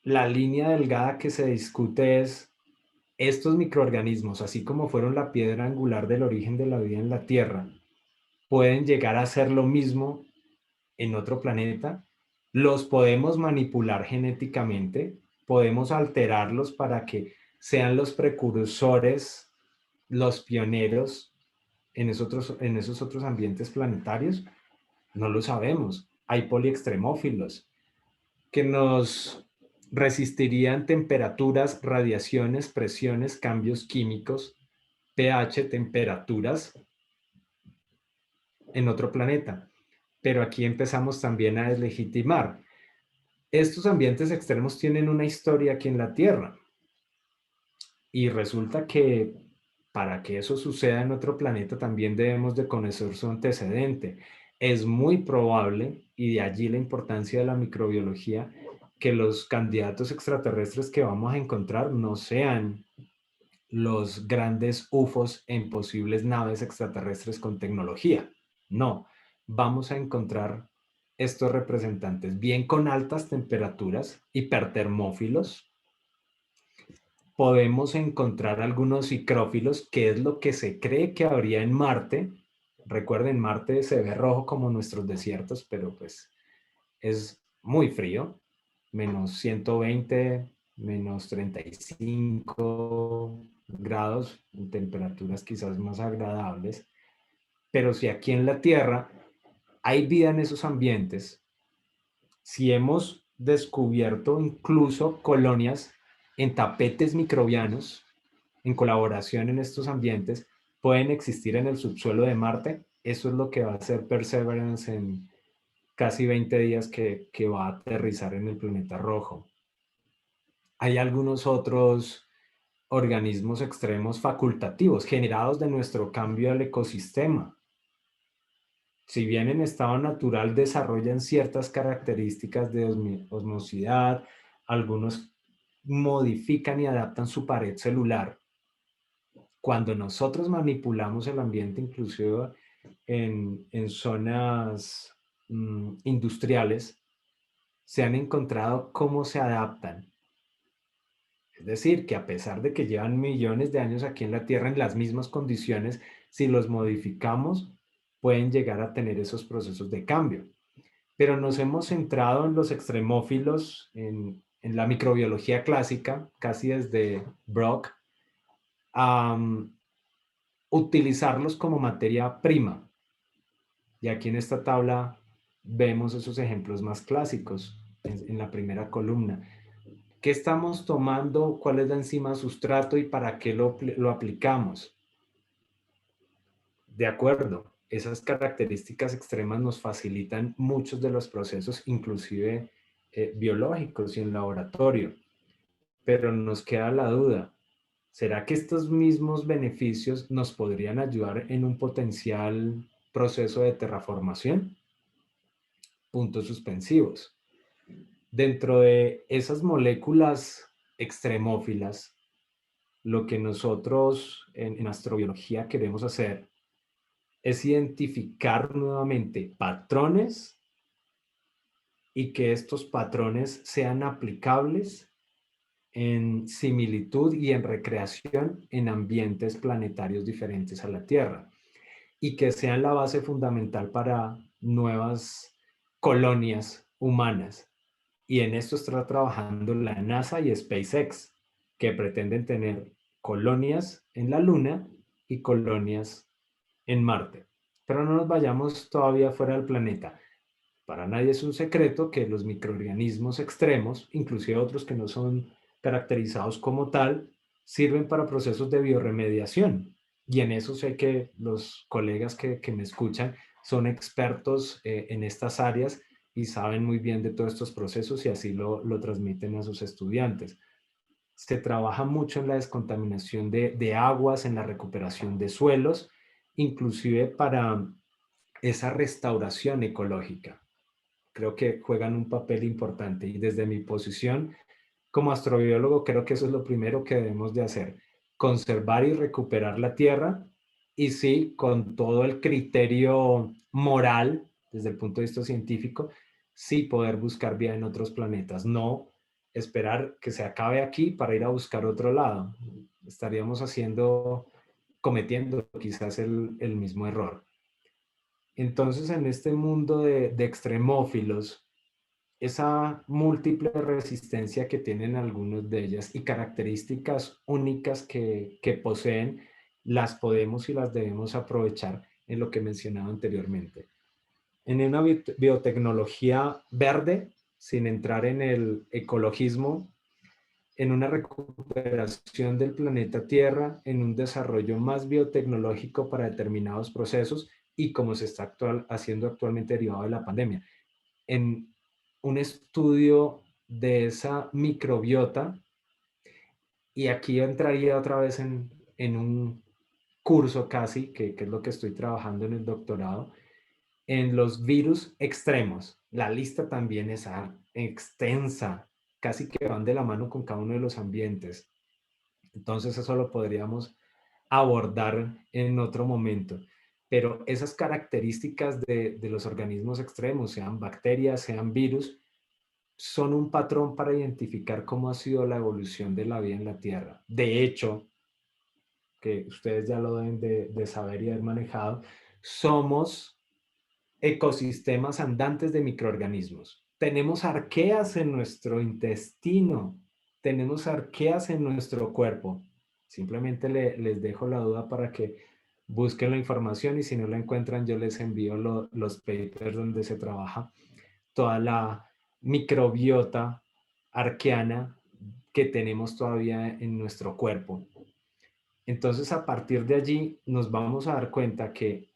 la línea delgada que se discute es, estos microorganismos, así como fueron la piedra angular del origen de la vida en la Tierra, pueden llegar a ser lo mismo en otro planeta. Los podemos manipular genéticamente, podemos alterarlos para que sean los precursores, los pioneros en esos otros ambientes planetarios. No lo sabemos. Hay poliextremófilos que nos resistirían temperaturas, radiaciones, presiones, cambios químicos, pH, temperaturas en otro planeta. Pero aquí empezamos también a deslegitimar. Estos ambientes extremos tienen una historia aquí en la Tierra. Y resulta que para que eso suceda en otro planeta también debemos de conocer su antecedente. Es muy probable, y de allí la importancia de la microbiología, que los candidatos extraterrestres que vamos a encontrar no sean los grandes UFOs en posibles naves extraterrestres con tecnología. No, vamos a encontrar estos representantes bien con altas temperaturas, hipertermófilos. Podemos encontrar algunos psicrófilos, que es lo que se cree que habría en Marte. Recuerden, Marte se ve rojo como nuestros desiertos, pero pues es muy frío, menos 120, menos 35 grados, temperaturas quizás más agradables. Pero si aquí en la Tierra hay vida en esos ambientes, si hemos descubierto incluso colonias en tapetes microbianos, en colaboración en estos ambientes, pueden existir en el subsuelo de Marte. Eso es lo que va a hacer Perseverance en casi 20 días que va a aterrizar en el planeta rojo. Hay algunos otros organismos extremos facultativos generados de nuestro cambio al ecosistema. Si bien en estado natural desarrollan ciertas características de osmosidad, algunos modifican y adaptan su pared celular. Cuando nosotros manipulamos el ambiente, inclusive en zonas industriales, se han encontrado cómo se adaptan. Es decir, que a pesar de que llevan millones de años aquí en la Tierra en las mismas condiciones, si los modificamos, pueden llegar a tener esos procesos de cambio. Pero nos hemos centrado en los extremófilos, en la microbiología clásica, casi desde Brock, a utilizarlos como materia prima. Y aquí en esta tabla vemos esos ejemplos más clásicos en la primera columna. ¿Qué estamos tomando? ¿Cuál es la enzima sustrato y para qué lo aplicamos? De acuerdo, esas características extremas nos facilitan muchos de los procesos, inclusive biológicos y en laboratorio. Pero nos queda la duda, ¿será que estos mismos beneficios nos podrían ayudar en un potencial proceso de terraformación, puntos suspensivos. Dentro de esas moléculas extremófilas, lo que nosotros en astrobiología queremos hacer es identificar nuevamente patrones y que estos patrones sean aplicables en similitud y en recreación en ambientes planetarios diferentes a la Tierra y que sean la base fundamental para nuevas colonias humanas. Y en esto está trabajando la NASA y SpaceX, que pretenden tener colonias en la Luna y colonias en Marte. Pero no nos vayamos todavía fuera del planeta. Para nadie es un secreto que los microorganismos extremos, inclusive otros que no son caracterizados como tal, sirven para procesos de biorremediación. Y en eso sé que los colegas que me escuchan son expertos en estas áreas y saben muy bien de todos estos procesos y así lo transmiten a sus estudiantes. Se trabaja mucho en la descontaminación de aguas, en la recuperación de suelos, inclusive para esa restauración ecológica. Creo que juegan un papel importante y desde mi posición como astrobiólogo creo que eso es lo primero que debemos de hacer, conservar y recuperar la Tierra y sí, con todo el criterio moral desde el punto de vista científico, sí poder buscar vida en otros planetas, no esperar que se acabe aquí para ir a buscar otro lado. Estaríamos cometiendo quizás el mismo error. Entonces, en este mundo de extremófilos, esa múltiple resistencia que tienen algunos de ellas y características únicas que poseen, las podemos y las debemos aprovechar en lo que mencionaba anteriormente. En una biotecnología verde, sin entrar en el ecologismo, en una recuperación del planeta Tierra, en un desarrollo más biotecnológico para determinados procesos y como se está haciendo actualmente derivado de la pandemia. En un estudio de esa microbiota, y aquí entraría otra vez en un curso casi, que es lo que estoy trabajando en el doctorado, en los virus extremos. La lista también es extensa, casi que van de la mano con cada uno de los ambientes. Entonces eso lo podríamos abordar en otro momento. Pero esas características de los organismos extremos, sean bacterias, sean virus, son un patrón para identificar cómo ha sido la evolución de la vida en la Tierra. De hecho, que ustedes ya lo deben de saber y haber manejado, somos ecosistemas andantes de microorganismos. Tenemos arqueas en nuestro intestino, tenemos arqueas en nuestro cuerpo. Simplemente les dejo la duda para que busquen la información y si no la encuentran yo les envío los papers donde se trabaja toda la microbiota arqueana que tenemos todavía en nuestro cuerpo. Entonces, a partir de allí nos vamos a dar cuenta que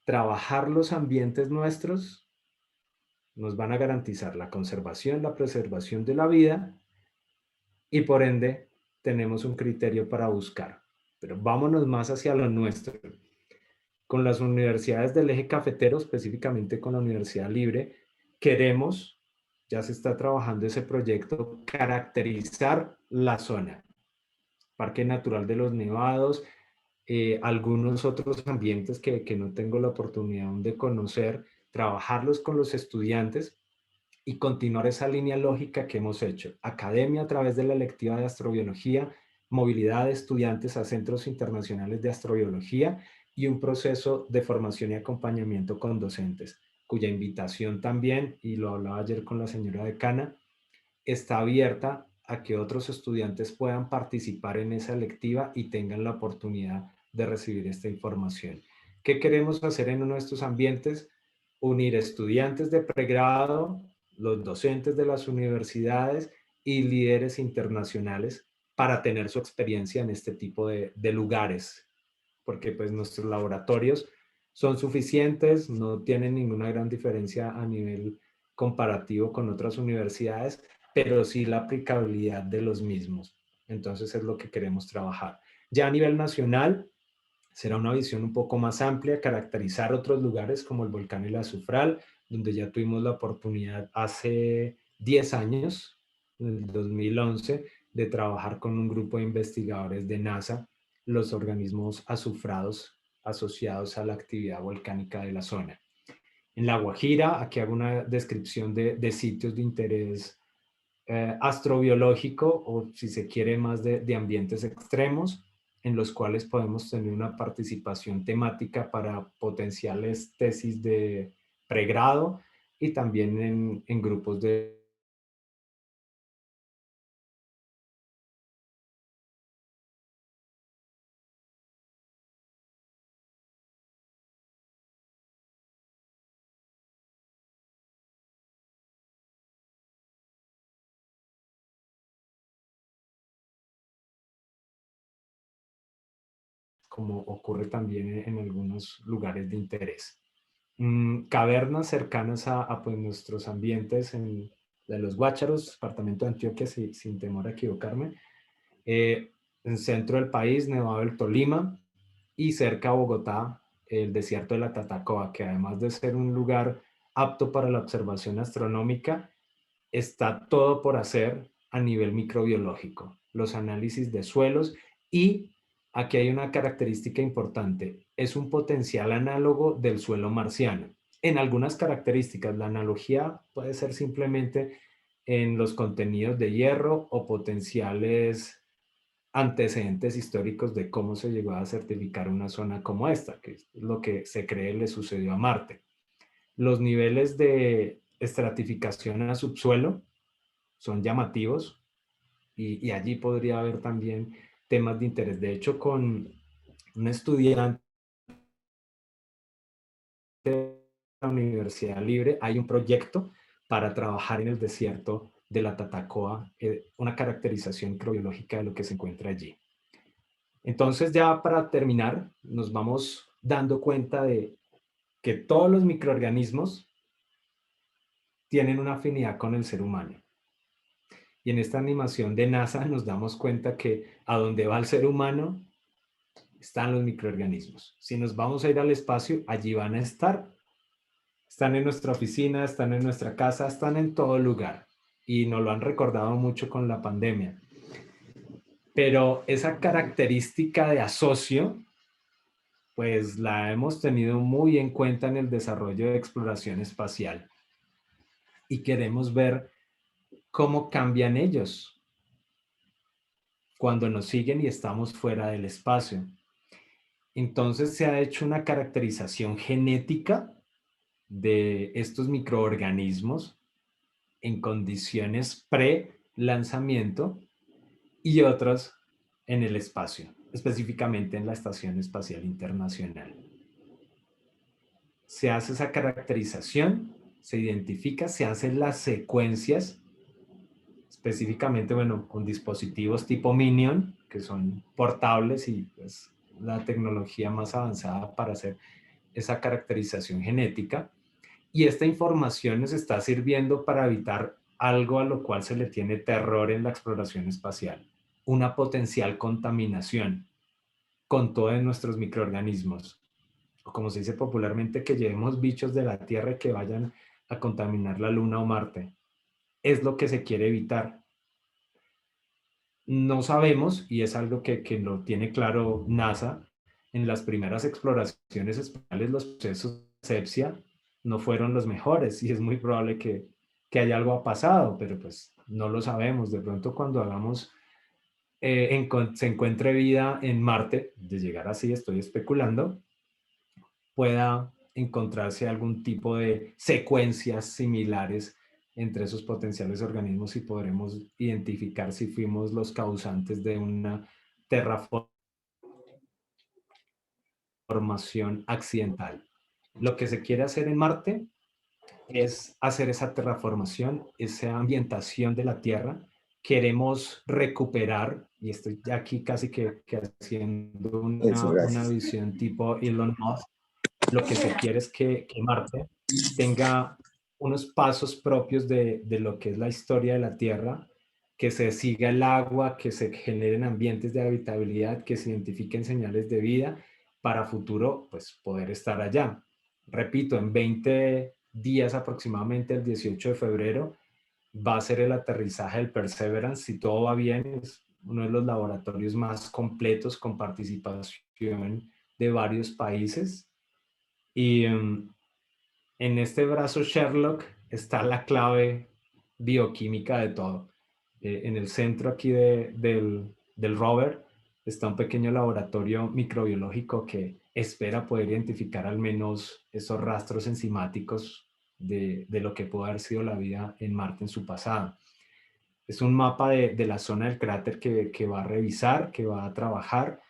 trabajar los ambientes nuestros nos van a garantizar la conservación, la preservación de la vida y por ende tenemos un criterio para buscar. Pero vámonos más hacia lo nuestro. Con las universidades del eje cafetero, específicamente con la Universidad Libre, queremos, ya se está trabajando ese proyecto, caracterizar la zona. Parque Natural de los Nevados, algunos otros ambientes que no tengo la oportunidad de conocer, trabajarlos con los estudiantes y continuar esa línea lógica que hemos hecho. Academia a través de la electiva de astrobiología, movilidad de estudiantes a centros internacionales de astrobiología y un proceso de formación y acompañamiento con docentes, cuya invitación también, y lo hablaba ayer con la señora decana, está abierta a que otros estudiantes puedan participar en esa electiva y tengan la oportunidad de recibir esta información. ¿Qué queremos hacer en uno de estos ambientes? Unir estudiantes de pregrado, los docentes de las universidades y líderes internacionales para tener su experiencia en este tipo de lugares, porque pues nuestros laboratorios son suficientes, no tienen ninguna gran diferencia a nivel comparativo con otras universidades, pero sí la aplicabilidad de los mismos. Entonces es lo que queremos trabajar. Ya a nivel nacional, Será una visión un poco más amplia, caracterizar otros lugares como el volcán El Azufral, donde ya tuvimos la oportunidad hace 10 años, en el 2011, de trabajar con un grupo de investigadores de NASA, los organismos azufrados asociados a la actividad volcánica de la zona. En La Guajira, aquí hago una descripción de sitios de interés astrobiológico, o si se quiere más de ambientes extremos, en los cuales podemos tener una participación temática para potenciales tesis de pregrado y también en grupos de como ocurre también en algunos lugares de interés. Cavernas cercanas pues, nuestros ambientes de los Guácharos, departamento de Antioquia, sin temor a equivocarme, en el centro del país, Nevado del Tolima, y cerca a Bogotá, el desierto de la Tatacoa, que además de ser un lugar apto para la observación astronómica, está todo por hacer a nivel microbiológico, los análisis de suelos, y aquí hay una característica importante, es un potencial análogo del suelo marciano. En algunas características, la analogía puede ser simplemente en los contenidos de hierro o potenciales antecedentes históricos de cómo se llegó a certificar una zona como esta, que es lo que se cree le sucedió a Marte. Los niveles de estratificación a subsuelo son llamativos, y allí podría haber también temas de interés. De hecho, con un estudiante de la Universidad Libre hay un proyecto para trabajar en el desierto de la Tatacoa, una caracterización microbiológica de lo que se encuentra allí. Entonces, ya para terminar, nos vamos dando cuenta de que todos los microorganismos tienen una afinidad con el ser humano. Y en esta animación de NASA nos damos cuenta que a donde va el ser humano están los microorganismos. Si nos vamos a ir al espacio, allí van a estar. Están en nuestra oficina, están en nuestra casa, están en todo lugar. Y nos lo han recordado mucho con la pandemia. Pero esa característica de asocio, pues la hemos tenido muy en cuenta en el desarrollo de exploración espacial. Y queremos ver cómo cambian ellos cuando nos siguen y estamos fuera del espacio. Entonces se ha hecho una caracterización genética de estos microorganismos en condiciones pre-lanzamiento y otras en el espacio, específicamente en la Estación Espacial Internacional. Se hace esa caracterización, se identifica, se hacen las secuencias, específicamente, bueno, con dispositivos tipo Minion, que son portables y pues la tecnología más avanzada para hacer esa caracterización genética. Y esta información nos está sirviendo para evitar algo a lo cual se le tiene terror en la exploración espacial, una potencial contaminación con todos nuestros microorganismos, o como se dice popularmente, que llevemos bichos de la Tierra que vayan a contaminar la Luna o Marte. Es lo que se quiere evitar. No sabemos, y es algo que lo tiene claro NASA, en las primeras exploraciones espaciales los procesos de asepsia no fueron los mejores, y es muy probable que haya algo pasado, pero pues no lo sabemos. De pronto cuando hagamos, se encuentre vida en Marte, de llegar así, estoy especulando, pueda encontrarse algún tipo de secuencias similares entre esos potenciales organismos y podremos identificar si fuimos los causantes de una terraformación accidental. Lo que se quiere hacer en Marte es hacer esa terraformación, esa ambientación de la Tierra. Queremos recuperar, y estoy aquí casi que haciendo una visión tipo Elon Musk, lo que se quiere es que Marte tenga unos pasos propios de lo que es la historia de la Tierra, que se siga el agua, que se generen ambientes de habitabilidad, que se identifiquen señales de vida para futuro, pues poder estar allá. Repito, en 20 días aproximadamente, el 18 de febrero, va a ser el aterrizaje del Perseverance. Si todo va bien, es uno de los laboratorios más completos con participación de varios países. Y en este brazo Sherlock está la clave bioquímica de todo. En el centro aquí del rover está un pequeño laboratorio microbiológico que espera poder identificar al menos esos rastros enzimáticos de lo que pudo haber sido la vida en Marte en su pasado. Es un mapa de la zona del cráter que va a revisar, que va a trabajar.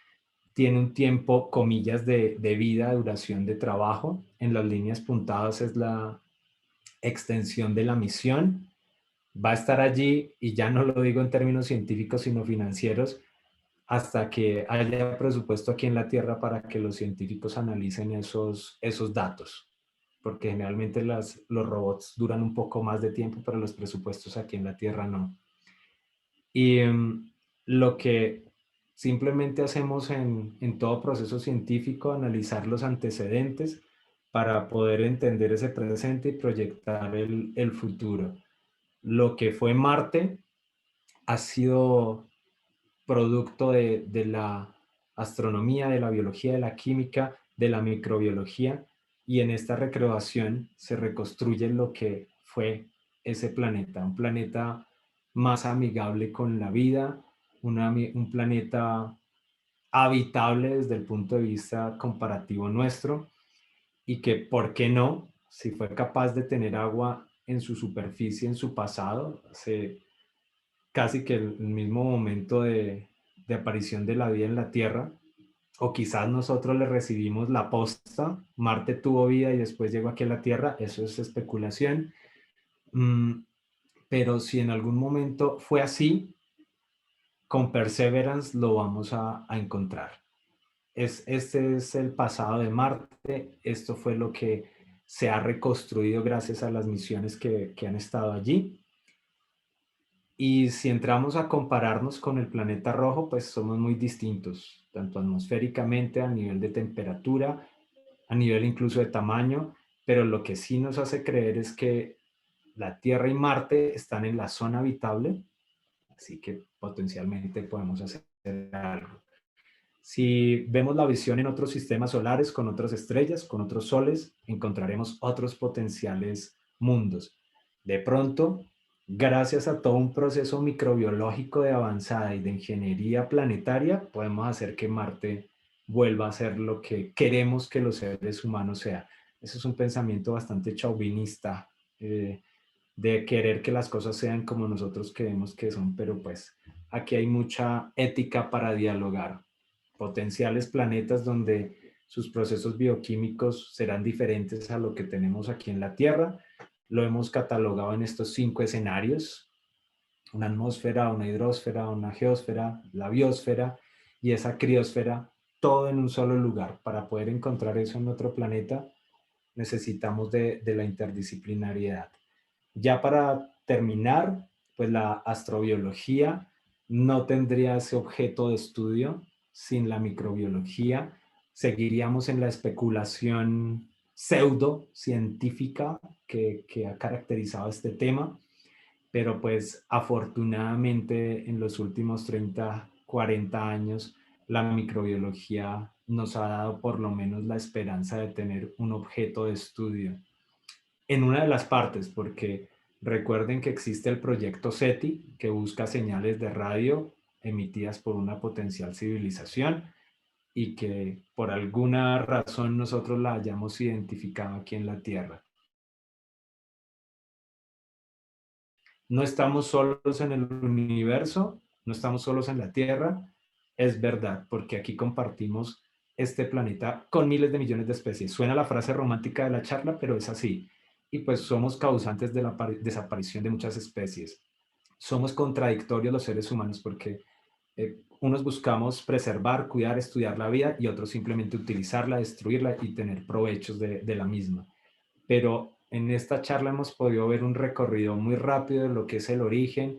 Tiene un tiempo, comillas, de vida, duración de trabajo. En las líneas puntadas es la extensión de la misión. Va a estar allí, y ya no lo digo en términos científicos, sino financieros, hasta que haya presupuesto aquí en la Tierra para que los científicos analicen esos datos. Porque generalmente los robots duran un poco más de tiempo, pero los presupuestos aquí en la Tierra no. Y lo que simplemente hacemos en todo proceso científico, analizar los antecedentes para poder entender ese presente y proyectar el futuro. Lo que fue Marte ha sido producto de la astronomía, de la biología, de la química, de la microbiología, y en esta recreación se reconstruye lo que fue ese planeta, un planeta más amigable con la vida, un planeta habitable desde el punto de vista comparativo nuestro, y que, ¿por qué no? Si fue capaz de tener agua en su superficie en su pasado, casi que el mismo momento de aparición de la vida en la Tierra, o quizás nosotros le recibimos la posta, Marte tuvo vida y después llegó aquí a la Tierra, eso es especulación. Pero si en algún momento fue así, con Perseverance lo vamos a encontrar. Este es el pasado de Marte, esto fue lo que se ha reconstruido gracias a las misiones que han estado allí. Y si entramos a compararnos con el planeta rojo, pues somos muy distintos, tanto atmosféricamente, a nivel de temperatura, a nivel incluso de tamaño, pero lo que sí nos hace creer es que la Tierra y Marte están en la zona habitable, así que potencialmente podemos hacer algo. Si vemos la visión en otros sistemas solares, con otras estrellas, con otros soles, encontraremos otros potenciales mundos. De pronto, gracias a todo un proceso microbiológico de avanzada y de ingeniería planetaria, podemos hacer que Marte vuelva a ser lo que queremos que los seres humanos sean. Eso es un pensamiento bastante chauvinista, de querer que las cosas sean como nosotros queremos que son, pero pues aquí hay mucha ética para dialogar. Potenciales planetas donde sus procesos bioquímicos serán diferentes a lo que tenemos aquí en la Tierra. Lo hemos catalogado en estos 5 escenarios: una atmósfera, una hidrosfera, una geósfera, la biosfera y esa criosfera, todo en un solo lugar. Para poder encontrar eso en otro planeta, necesitamos de la interdisciplinariedad. Ya para terminar, pues la astrobiología no tendría ese objeto de estudio sin la microbiología. Seguiríamos en la especulación pseudocientífica que ha caracterizado este tema, pero pues afortunadamente en los últimos 30, 40 años la microbiología nos ha dado por lo menos la esperanza de tener un objeto de estudio en una de las partes, porque recuerden que existe el proyecto SETI, que busca señales de radio emitidas por una potencial civilización y que por alguna razón nosotros la hayamos identificado aquí en la Tierra. No estamos solos en el universo, no estamos solos en la Tierra, es verdad, porque aquí compartimos este planeta con miles de millones de especies. Suena la frase romántica de la charla, pero es así. Y pues somos causantes de la desaparición de muchas especies. Somos contradictorios los seres humanos porque unos buscamos preservar, cuidar, estudiar la vida y otros simplemente utilizarla, destruirla y tener provechos de la misma. Pero en esta charla hemos podido ver un recorrido muy rápido de lo que es el origen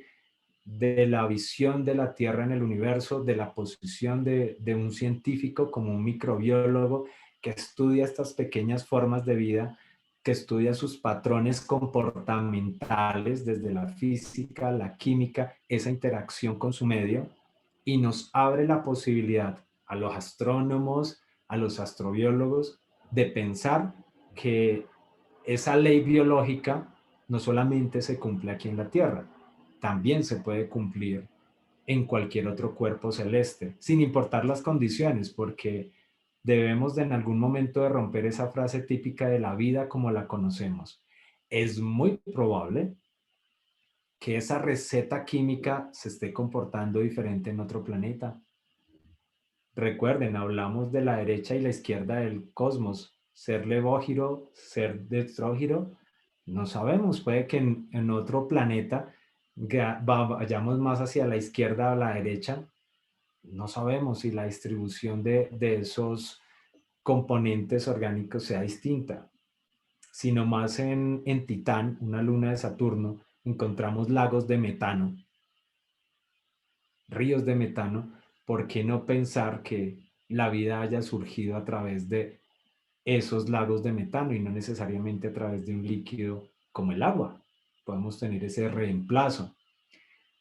de la visión de la Tierra en el universo, de la posición de un científico como un microbiólogo que estudia estas pequeñas formas de vida, que estudia sus patrones comportamentales desde la física, la química, esa interacción con su medio, y nos abre la posibilidad a los astrónomos, a los astrobiólogos, de pensar que esa ley biológica no solamente se cumple aquí en la Tierra, también se puede cumplir en cualquier otro cuerpo celeste, sin importar las condiciones, porque debemos de en algún momento de romper esa frase típica de la vida como la conocemos. Es muy probable que esa receta química se esté comportando diferente en otro planeta. Recuerden, hablamos de la derecha y la izquierda del cosmos. Ser levógiro, ser dextrógiro, no sabemos. Puede que en otro planeta vayamos más hacia la izquierda o la derecha. No sabemos si la distribución de esos componentes orgánicos sea distinta. Sino más en Titán, una luna de Saturno, encontramos lagos de metano, ríos de metano. ¿Por qué no pensar que la vida haya surgido a través de esos lagos de metano y no necesariamente a través de un líquido como el agua? Podemos tener ese reemplazo.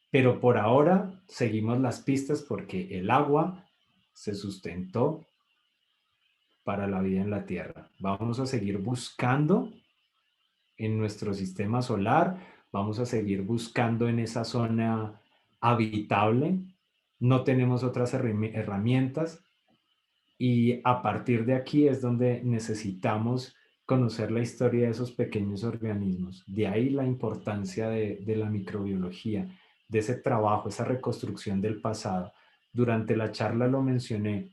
Pero por ahora seguimos las pistas porque el agua se sustentó para la vida en la Tierra. Vamos a seguir buscando en nuestro sistema solar, vamos a seguir buscando en esa zona habitable. No tenemos otras herramientas y a partir de aquí es donde necesitamos conocer la historia de esos pequeños organismos. De ahí la importancia de la microbiología, de ese trabajo, esa reconstrucción del pasado. Durante la charla lo mencioné,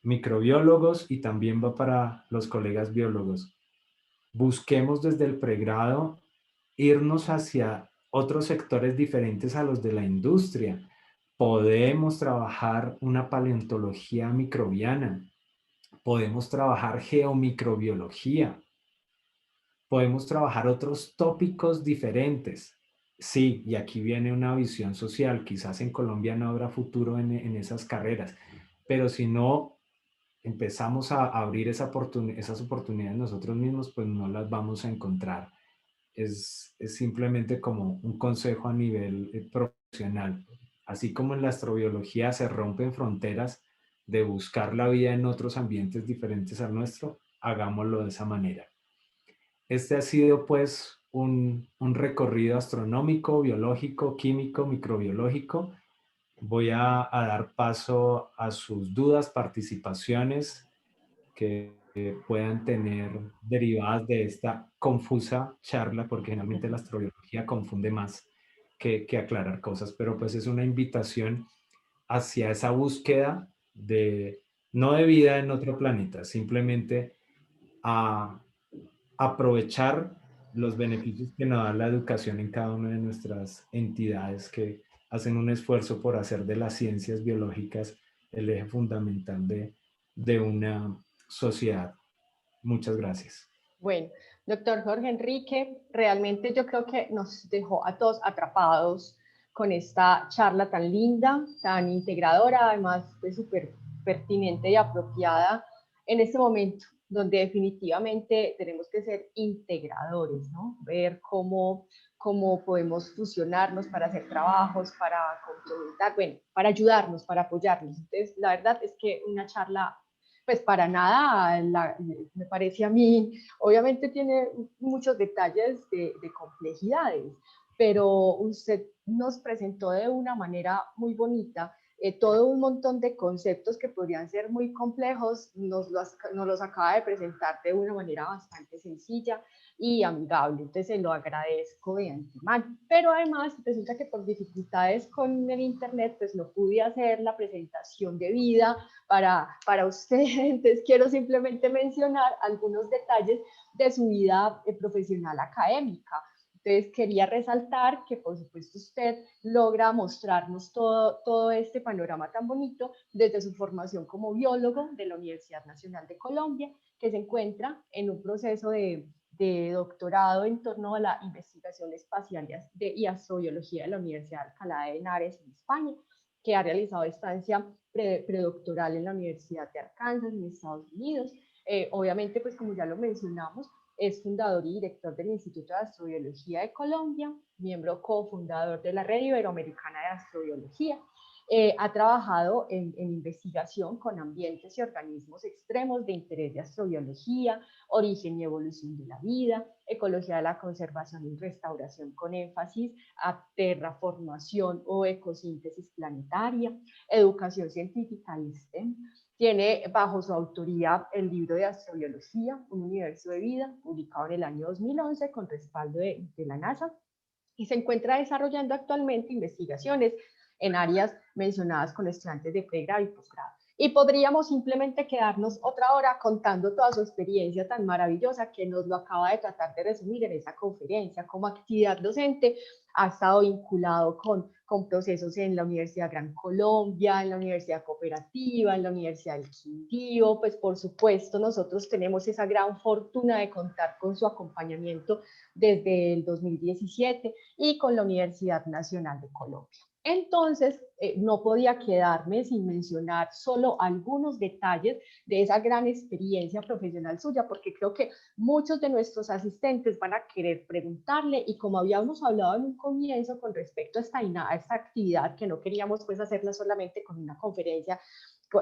microbiólogos, y también va para los colegas biólogos. Busquemos desde el pregrado irnos hacia otros sectores diferentes a los de la industria. Podemos trabajar una paleontología microbiana, podemos trabajar geomicrobiología, podemos trabajar otros tópicos diferentes. Sí, y aquí viene una visión social. Quizás en Colombia no habrá futuro en esas carreras, pero si no empezamos a abrir esas oportunidades nosotros mismos, pues no las vamos a encontrar. Es simplemente como un consejo a nivel profesional. Así como en la astrobiología se rompen fronteras de buscar la vida en otros ambientes diferentes al nuestro, hagámoslo de esa manera. Este ha sido pues un recorrido astronómico, biológico, químico, microbiológico. Voy a dar paso a sus dudas, participaciones que puedan tener derivadas de esta confusa charla, porque generalmente la astrobiología confunde más que aclarar cosas, pero pues es una invitación hacia esa búsqueda de, no de vida en otro planeta, simplemente a aprovechar los beneficios que nos da la educación en cada una de nuestras entidades que hacen un esfuerzo por hacer de las ciencias biológicas el eje fundamental de una sociedad. Muchas gracias. Bueno, doctor Jorge Enrique, realmente yo creo que nos dejó a todos atrapados con esta charla tan linda, tan integradora, además de súper pertinente y apropiada en este momento, donde definitivamente tenemos que ser integradores, ¿no? Ver cómo podemos fusionarnos para hacer trabajos, para complementar, bueno, para ayudarnos, para apoyarnos. Entonces, la verdad es que una charla pues para nada, me parece a mí, obviamente tiene muchos detalles de complejidades, pero usted nos presentó de una manera muy bonita todo un montón de conceptos que podrían ser muy complejos, nos los acaba de presentar de una manera bastante sencilla y amigable, entonces se lo agradezco de antemano. Pero además resulta que por dificultades con el internet, pues no pude hacer la presentación debida para usted, entonces quiero simplemente mencionar algunos detalles de su vida profesional académica. Entonces quería resaltar que por supuesto usted logra mostrarnos todo este panorama tan bonito desde su formación como biólogo de la Universidad Nacional de Colombia, que se encuentra en un proceso de de doctorado en torno a la investigación espacial y astrobiología de la Universidad de Alcalá de Henares en España, que ha realizado estancia predoctoral en la Universidad de Arkansas en Estados Unidos. Obviamente, pues como ya lo mencionamos, es fundador y director del Instituto de Astrobiología de Colombia, miembro cofundador de la Red Iberoamericana de Astrobiología. Ha trabajado en investigación con ambientes y organismos extremos de interés de astrobiología, origen y evolución de la vida, ecología de la conservación y restauración con énfasis a terraformación o ecosíntesis planetaria, educación científica y STEM. Tiene bajo su autoría el libro de astrobiología, Un universo de vida, publicado en el año 2011 con respaldo de la NASA, y se encuentra desarrollando actualmente investigaciones en áreas mencionadas con estudiantes de pregrado y posgrado. Y podríamos simplemente quedarnos otra hora contando toda su experiencia tan maravillosa que nos lo acaba de tratar de resumir en esa conferencia. Como actividad docente ha estado vinculado con procesos en la Universidad Gran Colombia, en la Universidad Cooperativa, en la Universidad del Quindío. Pues por supuesto nosotros tenemos esa gran fortuna de contar con su acompañamiento desde el 2017 y con la Universidad Nacional de Colombia. Entonces, no podía quedarme sin mencionar solo algunos detalles de esa gran experiencia profesional suya, porque creo que muchos de nuestros asistentes van a querer preguntarle, y como habíamos hablado en un comienzo con respecto a esta actividad, que no queríamos pues hacerla solamente con una conferencia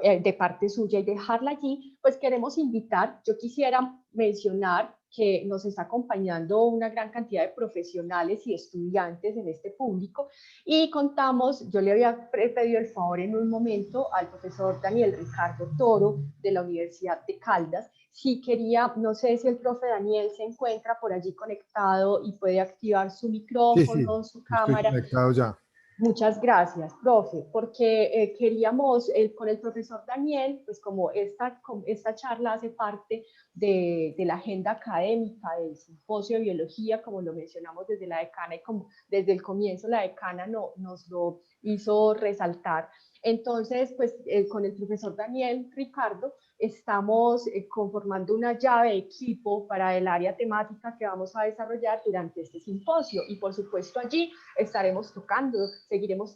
de parte suya y dejarla allí, pues queremos invitar, yo quisiera mencionar que nos está acompañando una gran cantidad de profesionales y estudiantes en este público, y contamos, yo le había pedido el favor en un momento al profesor Daniel Ricardo Toro de la Universidad de Caldas, si quería, no sé si el profe Daniel se encuentra por allí conectado y puede activar su micrófono, su cámara. Estoy conectado ya. Muchas gracias, profe, porque queríamos con el profesor Daniel, pues como esta charla hace parte de la agenda académica del simposio de biología, como lo mencionamos desde la decana, y como desde el comienzo la decana nos lo hizo resaltar. Entonces, pues con el profesor Daniel Ricardo estamos conformando una llave de equipo para el área temática que vamos a desarrollar durante este simposio, y por supuesto allí seguiremos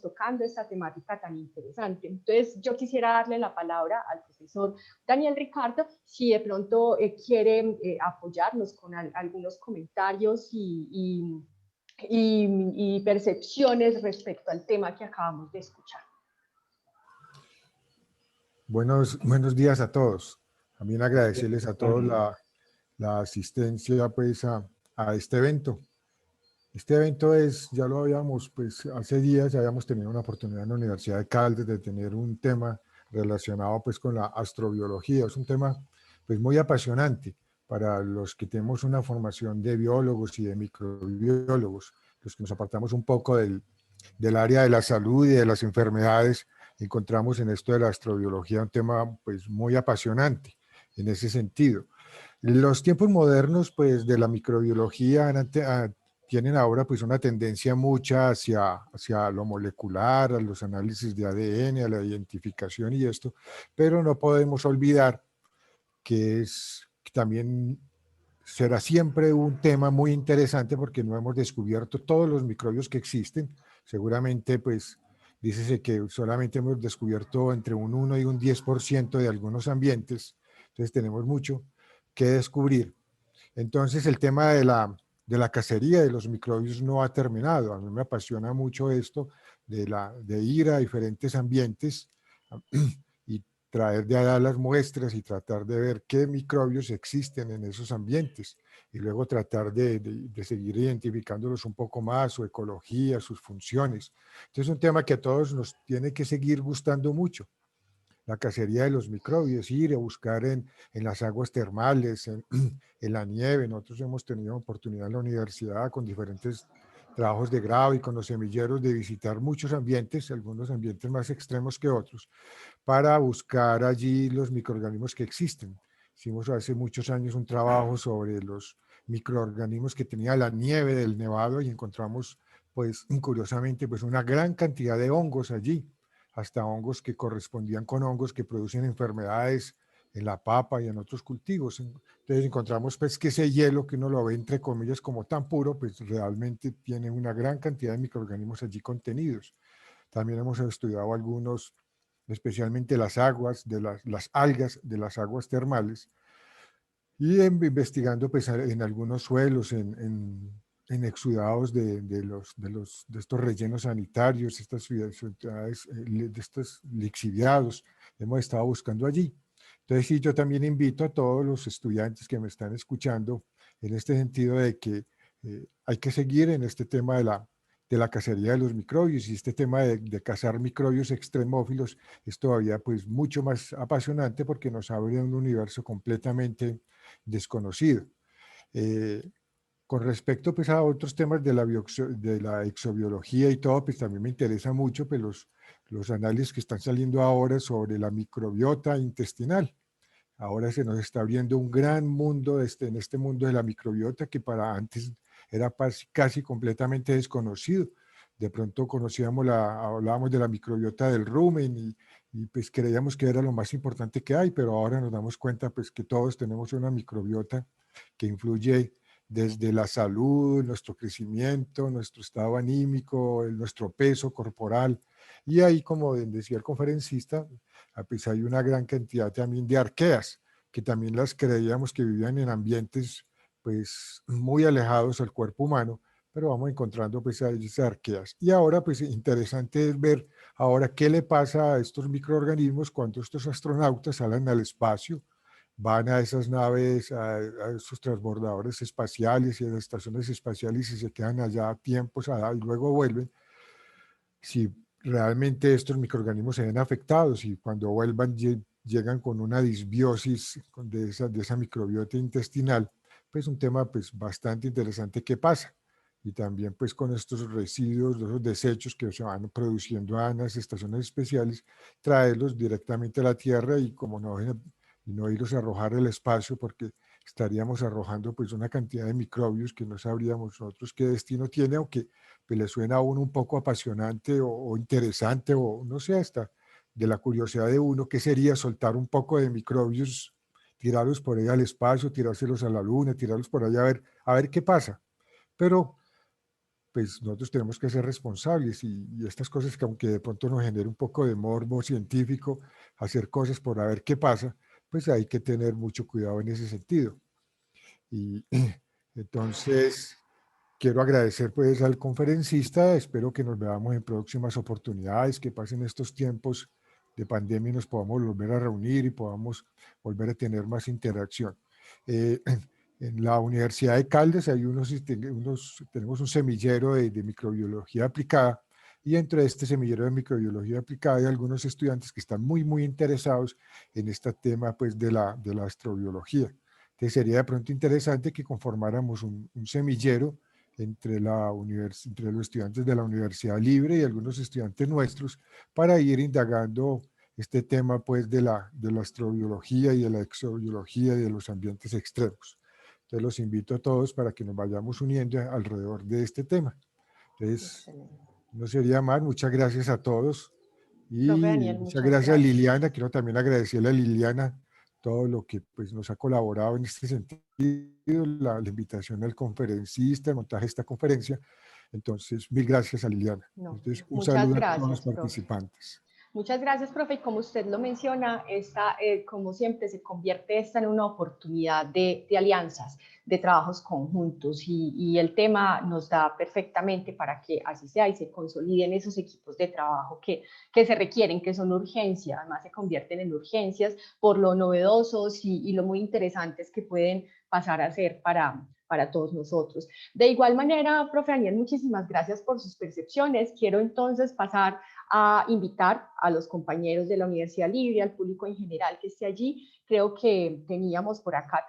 tocando esta temática tan interesante. Entonces yo quisiera darle la palabra al profesor Daniel Ricardo, si de pronto quiere apoyarnos con algunos comentarios y percepciones respecto al tema que acabamos de escuchar. Buenos días a todos. También agradecerles a todos la asistencia pues a este evento. Este evento ya lo habíamos, pues hace días habíamos tenido una oportunidad en la Universidad de Caldas de tener un tema relacionado pues con la astrobiología. Es un tema pues muy apasionante para los que tenemos una formación de biólogos y de microbiólogos, los que nos apartamos un poco del área de la salud y de las enfermedades. Encontramos en esto de la astrobiología un tema pues muy apasionante en ese sentido. Los tiempos modernos pues de la microbiología tienen ahora pues una tendencia mucha hacia lo molecular, a los análisis de ADN, a la identificación y esto, pero no podemos olvidar que también será siempre un tema muy interesante porque no hemos descubierto todos los microbios que existen. Seguramente pues dícese que solamente hemos descubierto entre un 1 y un 10% de algunos ambientes, entonces tenemos mucho que descubrir. Entonces el tema de la cacería de los microbios no ha terminado. A mí me apasiona mucho esto de ir a diferentes ambientes y traer de allá las muestras y tratar de ver qué microbios existen en esos ambientes y luego tratar de seguir identificándolos un poco más, su ecología, sus funciones. Entonces es un tema que a todos nos tiene que seguir gustando mucho. La cacería de los microbios, ir a buscar en las aguas termales, en la nieve. Nosotros hemos tenido oportunidad en la universidad con diferentes trabajos de grado y con los semilleros de visitar muchos ambientes, algunos ambientes más extremos que otros, para buscar allí los microorganismos que existen. Hicimos hace muchos años un trabajo sobre los microorganismos que tenía la nieve del Nevado y encontramos, pues, curiosamente, pues una gran cantidad de hongos allí, hasta hongos que correspondían con hongos que producen enfermedades en la papa y en otros cultivos. Entonces encontramos pues que ese hielo que uno lo ve entre comillas como tan puro, pues realmente tiene una gran cantidad de microorganismos allí contenidos. También hemos estudiado algunos, especialmente las aguas, las algas de las aguas termales, y investigando pues, en algunos suelos, en exudados de estos rellenos sanitarios, estas ciudades, de estos lixiviados, hemos estado buscando allí. Entonces, sí, yo también invito a todos los estudiantes que me están escuchando en este sentido de que hay que seguir en este tema de la cacería de los microbios, y este tema de cazar microbios extremófilos es todavía pues mucho más apasionante porque nos abre un universo completamente desconocido. Con respecto pues, a otros temas de la exobiología y todo, pues también me interesa mucho pues, los análisis que están saliendo ahora sobre la microbiota intestinal. Ahora se nos está abriendo un gran mundo en este mundo de la microbiota que para antes era casi completamente desconocido. De pronto hablábamos de la microbiota del rumen y pues creíamos que era lo más importante que hay, pero ahora nos damos cuenta pues que todos tenemos una microbiota que influye desde la salud, nuestro crecimiento, nuestro estado anímico, nuestro peso corporal. Y ahí, como decía el conferencista, pues hay una gran cantidad también de arqueas, que también las creíamos que vivían en ambientes pues muy alejados al cuerpo humano, pero vamos encontrando pues a esas arqueas. Y ahora pues interesante es ver ahora qué le pasa a estos microorganismos cuando estos astronautas salen al espacio, van a esas naves, a esos transbordadores espaciales y a las estaciones espaciales y se quedan allá tiempos y luego vuelven. Si realmente estos microorganismos se ven afectados y cuando vuelvan llegan con una disbiosis de esa microbiota intestinal, pues un tema pues bastante interesante que pasa. Y también pues con estos residuos, esos desechos que se van produciendo en las estaciones especiales, traerlos directamente a la Tierra y como no irlos a arrojar al espacio porque estaríamos arrojando pues una cantidad de microbios que no sabríamos nosotros qué destino tiene, aunque pues, le suena a uno un poco apasionante o interesante o no sé, hasta de la curiosidad de uno, ¿qué sería soltar un poco de microbios, tirarlos por ahí al espacio, tirárselos a la luna, tirarlos por ahí a ver qué pasa? Pero pues nosotros tenemos que ser responsables y estas cosas que aunque de pronto nos genere un poco de morbo científico, hacer cosas por a ver qué pasa, pues hay que tener mucho cuidado en ese sentido. Y entonces quiero agradecer pues al conferencista, espero que nos veamos en próximas oportunidades, que pasen estos tiempos de pandemia y nos podamos volver a reunir y podamos volver a tener más interacción. En la Universidad de Caldas hay tenemos un semillero de microbiología aplicada y dentro de este semillero de microbiología aplicada hay algunos estudiantes que están muy interesados en este tema pues de la astrobiología. Entonces sería de pronto interesante que conformáramos un semillero entre los estudiantes de la Universidad Libre y algunos estudiantes nuestros para ir indagando este tema pues de la astrobiología y de la exobiología y de los ambientes extremos. Entonces los invito a todos para que nos vayamos uniendo alrededor de este tema. Entonces, no sería más, muchas gracias a todos Profe y Daniel, muchas muchas gracias a gracias. Liliana, quiero también agradecerle a Liliana todo lo que pues, nos ha colaborado en este sentido, la invitación al conferencista, el montaje de esta conferencia. Entonces, mil gracias a Liliana. No, Entonces, un muchas saludo a todos los gracias, profe. participantes. Muchas gracias, profe. Y como usted lo menciona, como siempre, se convierte esta en una oportunidad de alianzas, de trabajos conjuntos y el tema nos da perfectamente para que así sea y se consoliden esos equipos de trabajo que se requieren, que son urgencias, además se convierten en urgencias por lo novedosos y lo muy interesantes que pueden pasar a ser para todos nosotros. De igual manera, profe Daniel, muchísimas gracias por sus percepciones. Quiero entonces pasar a invitar a los compañeros de la Universidad Libre, al público en general que esté allí. Creo que tenemos por acá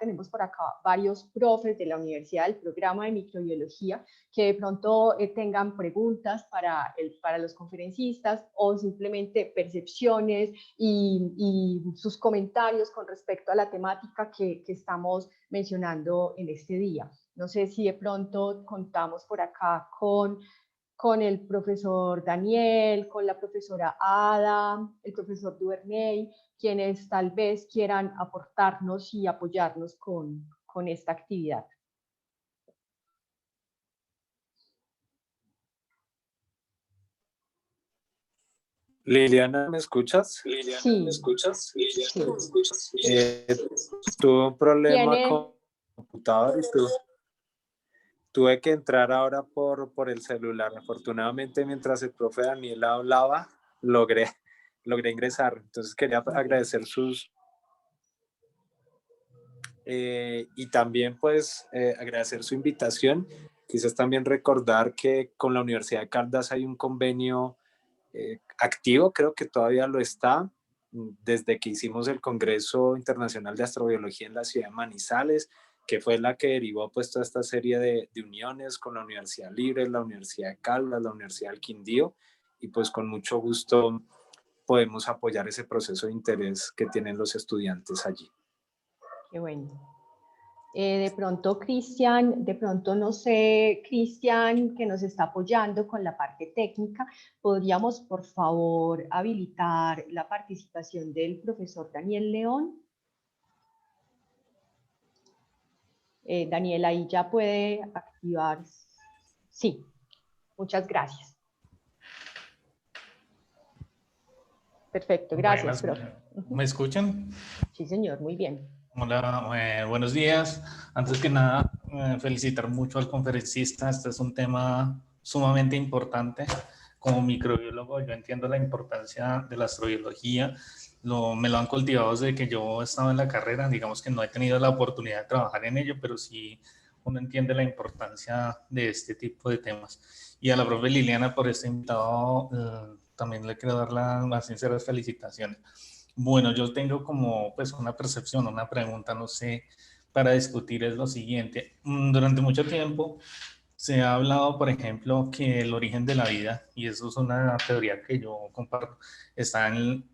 varios profes de la universidad del programa de microbiología que de pronto tengan preguntas para los conferencistas o simplemente percepciones y sus comentarios con respecto a la temática que estamos mencionando en este día. No sé si de pronto contamos por acá con con el profesor Daniel, con la profesora Ada, el profesor Duvernay, quienes tal vez quieran aportarnos y apoyarnos con esta actividad. Liliana, ¿me escuchas? Sí. ¿me escuchas? Sí. Tuve un problema ¿Tiene? con el computador y tuve que entrar ahora por el celular. Afortunadamente, mientras el profe Daniel hablaba, logré ingresar. Entonces quería agradecer y también pues agradecer su invitación. Quizás también recordar que con la Universidad de Caldas hay un convenio activo, creo que todavía lo está, desde que hicimos el Congreso Internacional de Astrobiología en la ciudad de Manizales, que fue la que derivó pues toda esta serie de uniones con la Universidad Libre, la Universidad de Caldas, la Universidad del Quindío, y pues con mucho gusto podemos apoyar ese proceso de interés que tienen los estudiantes allí. Qué bueno. De pronto, Cristian, no sé, Cristian, que nos está apoyando con la parte técnica, ¿podríamos, por favor, habilitar la participación del profesor Daniel León? Daniel, ahí ya puede activar. Sí, muchas gracias. Perfecto, gracias, profe. ¿Me escuchan? Sí, señor, muy bien. Hola, buenos días. Antes que nada, felicitar mucho al conferencista. Este es un tema sumamente importante. Como microbiólogo, yo entiendo la importancia de la astrobiología. Me lo han cultivado desde que yo estaba en la carrera. Digamos que no he tenido la oportunidad de trabajar en ello, pero sí uno entiende la importancia de este tipo de temas. Y a la profe Liliana por este invitado, también le quiero dar las más sinceras felicitaciones. Bueno, yo tengo como pues una percepción, una pregunta, no sé, para discutir es lo siguiente. Durante mucho tiempo se ha hablado, por ejemplo, que el origen de la vida, y eso es una teoría que yo comparto, está en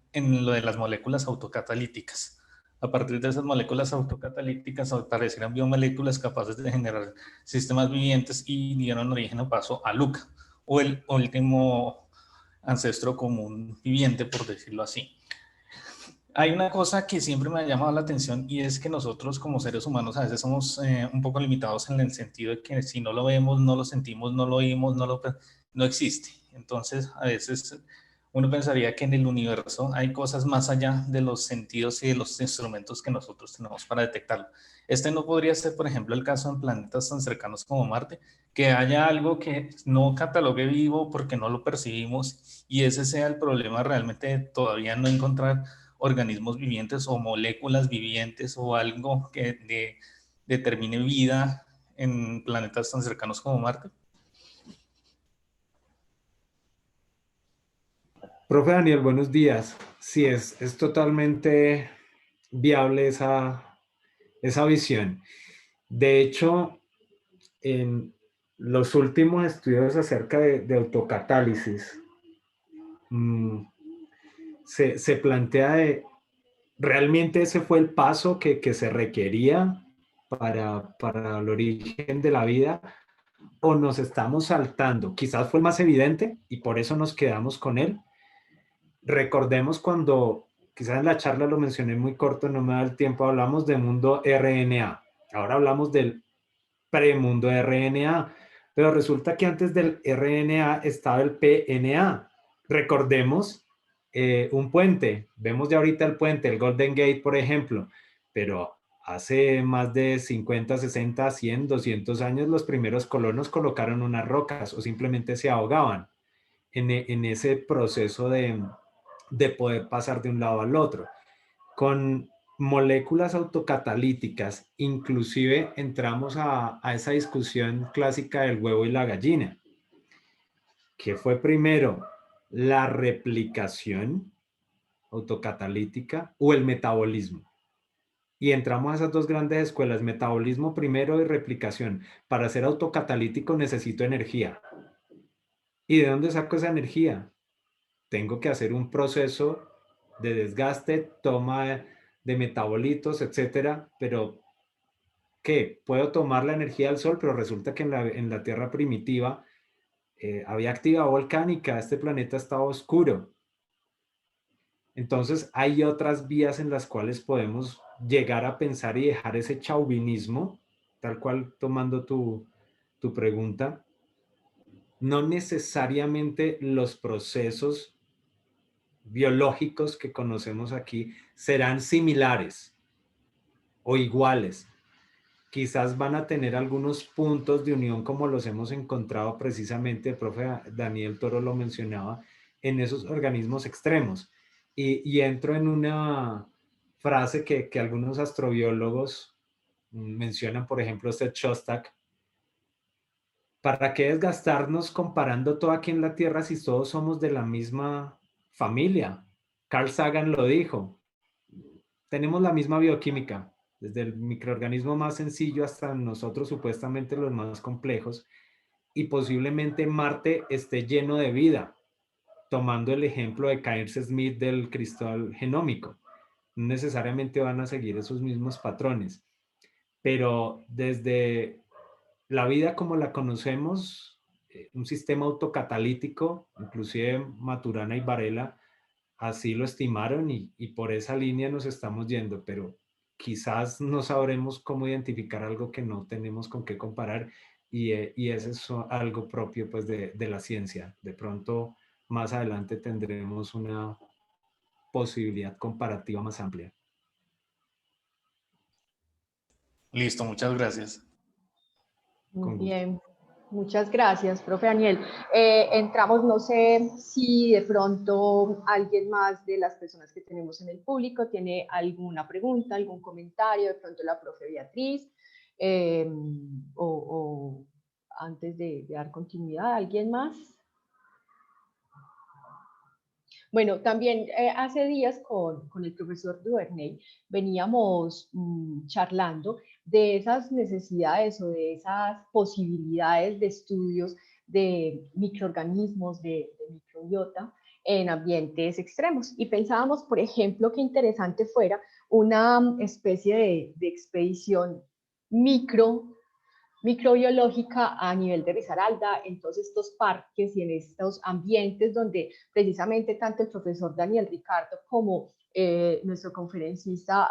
lo de las moléculas autocatalíticas. A partir de esas moléculas autocatalíticas aparecieron biomoléculas capaces de generar sistemas vivientes y dieron origen o paso a LUCA, o el último ancestro común viviente, por decirlo así. Hay una cosa que siempre me ha llamado la atención y es que nosotros como seres humanos a veces somos un poco limitados en el sentido de que si no lo vemos, no lo sentimos, no lo oímos, no existe. Entonces a veces uno pensaría que en el universo hay cosas más allá de los sentidos y de los instrumentos que nosotros tenemos para detectarlo. Este no podría ser, por ejemplo, el caso en planetas tan cercanos como Marte, que haya algo que no catalogue vivo porque no lo percibimos y ese sea el problema realmente de todavía no encontrar organismos vivientes o moléculas vivientes o algo que determine vida en planetas tan cercanos como Marte? Profe Daniel, buenos días. Sí, es totalmente viable esa visión. De hecho, en los últimos estudios acerca de autocatálisis, se plantea de, ¿realmente ese fue el paso que se requería para el origen de la vida? ¿O nos estamos saltando? Quizás fue el más evidente y por eso nos quedamos con él. Recordemos cuando, quizás en la charla lo mencioné muy corto, no me da el tiempo, hablamos de mundo RNA. Ahora hablamos del premundo RNA, pero resulta que antes del RNA estaba el PNA. Recordemos un puente, vemos ya ahorita el puente, el Golden Gate, por ejemplo, pero hace más de 50, 60, 100, 200 años los primeros colonos colocaron unas rocas o simplemente se ahogaban en ese proceso de poder pasar de un lado al otro. Con moléculas autocatalíticas, inclusive entramos a esa discusión clásica del huevo y la gallina. ¿Qué fue primero? ¿La replicación autocatalítica o el metabolismo? Y entramos a esas dos grandes escuelas, metabolismo primero y replicación. Para ser autocatalítico necesito energía. ¿Y de dónde saco esa energía? Tengo que hacer un proceso de desgaste, toma de metabolitos, etcétera, pero ¿qué? Puedo tomar la energía del sol, pero resulta que en la tierra primitiva había actividad volcánica, este planeta estaba oscuro. Entonces hay otras vías en las cuales podemos llegar a pensar y dejar ese chauvinismo, tal cual tomando tu pregunta. No necesariamente los procesos biológicos que conocemos aquí serán similares o iguales. Quizás van a tener algunos puntos de unión como los hemos encontrado precisamente, el profe Daniel Toro lo mencionaba, en esos organismos extremos. Y entro en una frase que algunos astrobiólogos mencionan, por ejemplo, Shostak: ¿para qué desgastarnos comparando todo aquí en la Tierra si todos somos de la misma familia? Carl Sagan lo dijo. Tenemos la misma bioquímica, desde el microorganismo más sencillo hasta nosotros supuestamente los más complejos, y posiblemente Marte esté lleno de vida, tomando el ejemplo de Kairos Smith del cristal genómico. No necesariamente van a seguir esos mismos patrones, pero desde la vida como la conocemos, un sistema autocatalítico, inclusive Maturana y Varela así lo estimaron, y por esa línea nos estamos yendo, pero quizás no sabremos cómo identificar algo que no tenemos con qué comparar, y eso es algo propio pues de la ciencia. De pronto más adelante tendremos una posibilidad comparativa más amplia. Listo, muchas gracias. Muy Con gusto. bien, muchas gracias, profe Daniel. Entramos, no sé si de pronto alguien más de las personas que tenemos en el público tiene alguna pregunta, algún comentario, de pronto la profe Beatriz, o antes de dar continuidad, ¿alguien más? Bueno, también hace días con el profesor Duvernay veníamos charlando de esas necesidades o de esas posibilidades de estudios de microorganismos, de microbiota en ambientes extremos. Y pensábamos, por ejemplo, que interesante fuera una especie de expedición microbiológica a nivel de Risaralda, en todos estos parques y en estos ambientes donde precisamente tanto el profesor Daniel Ricardo como nuestro conferencista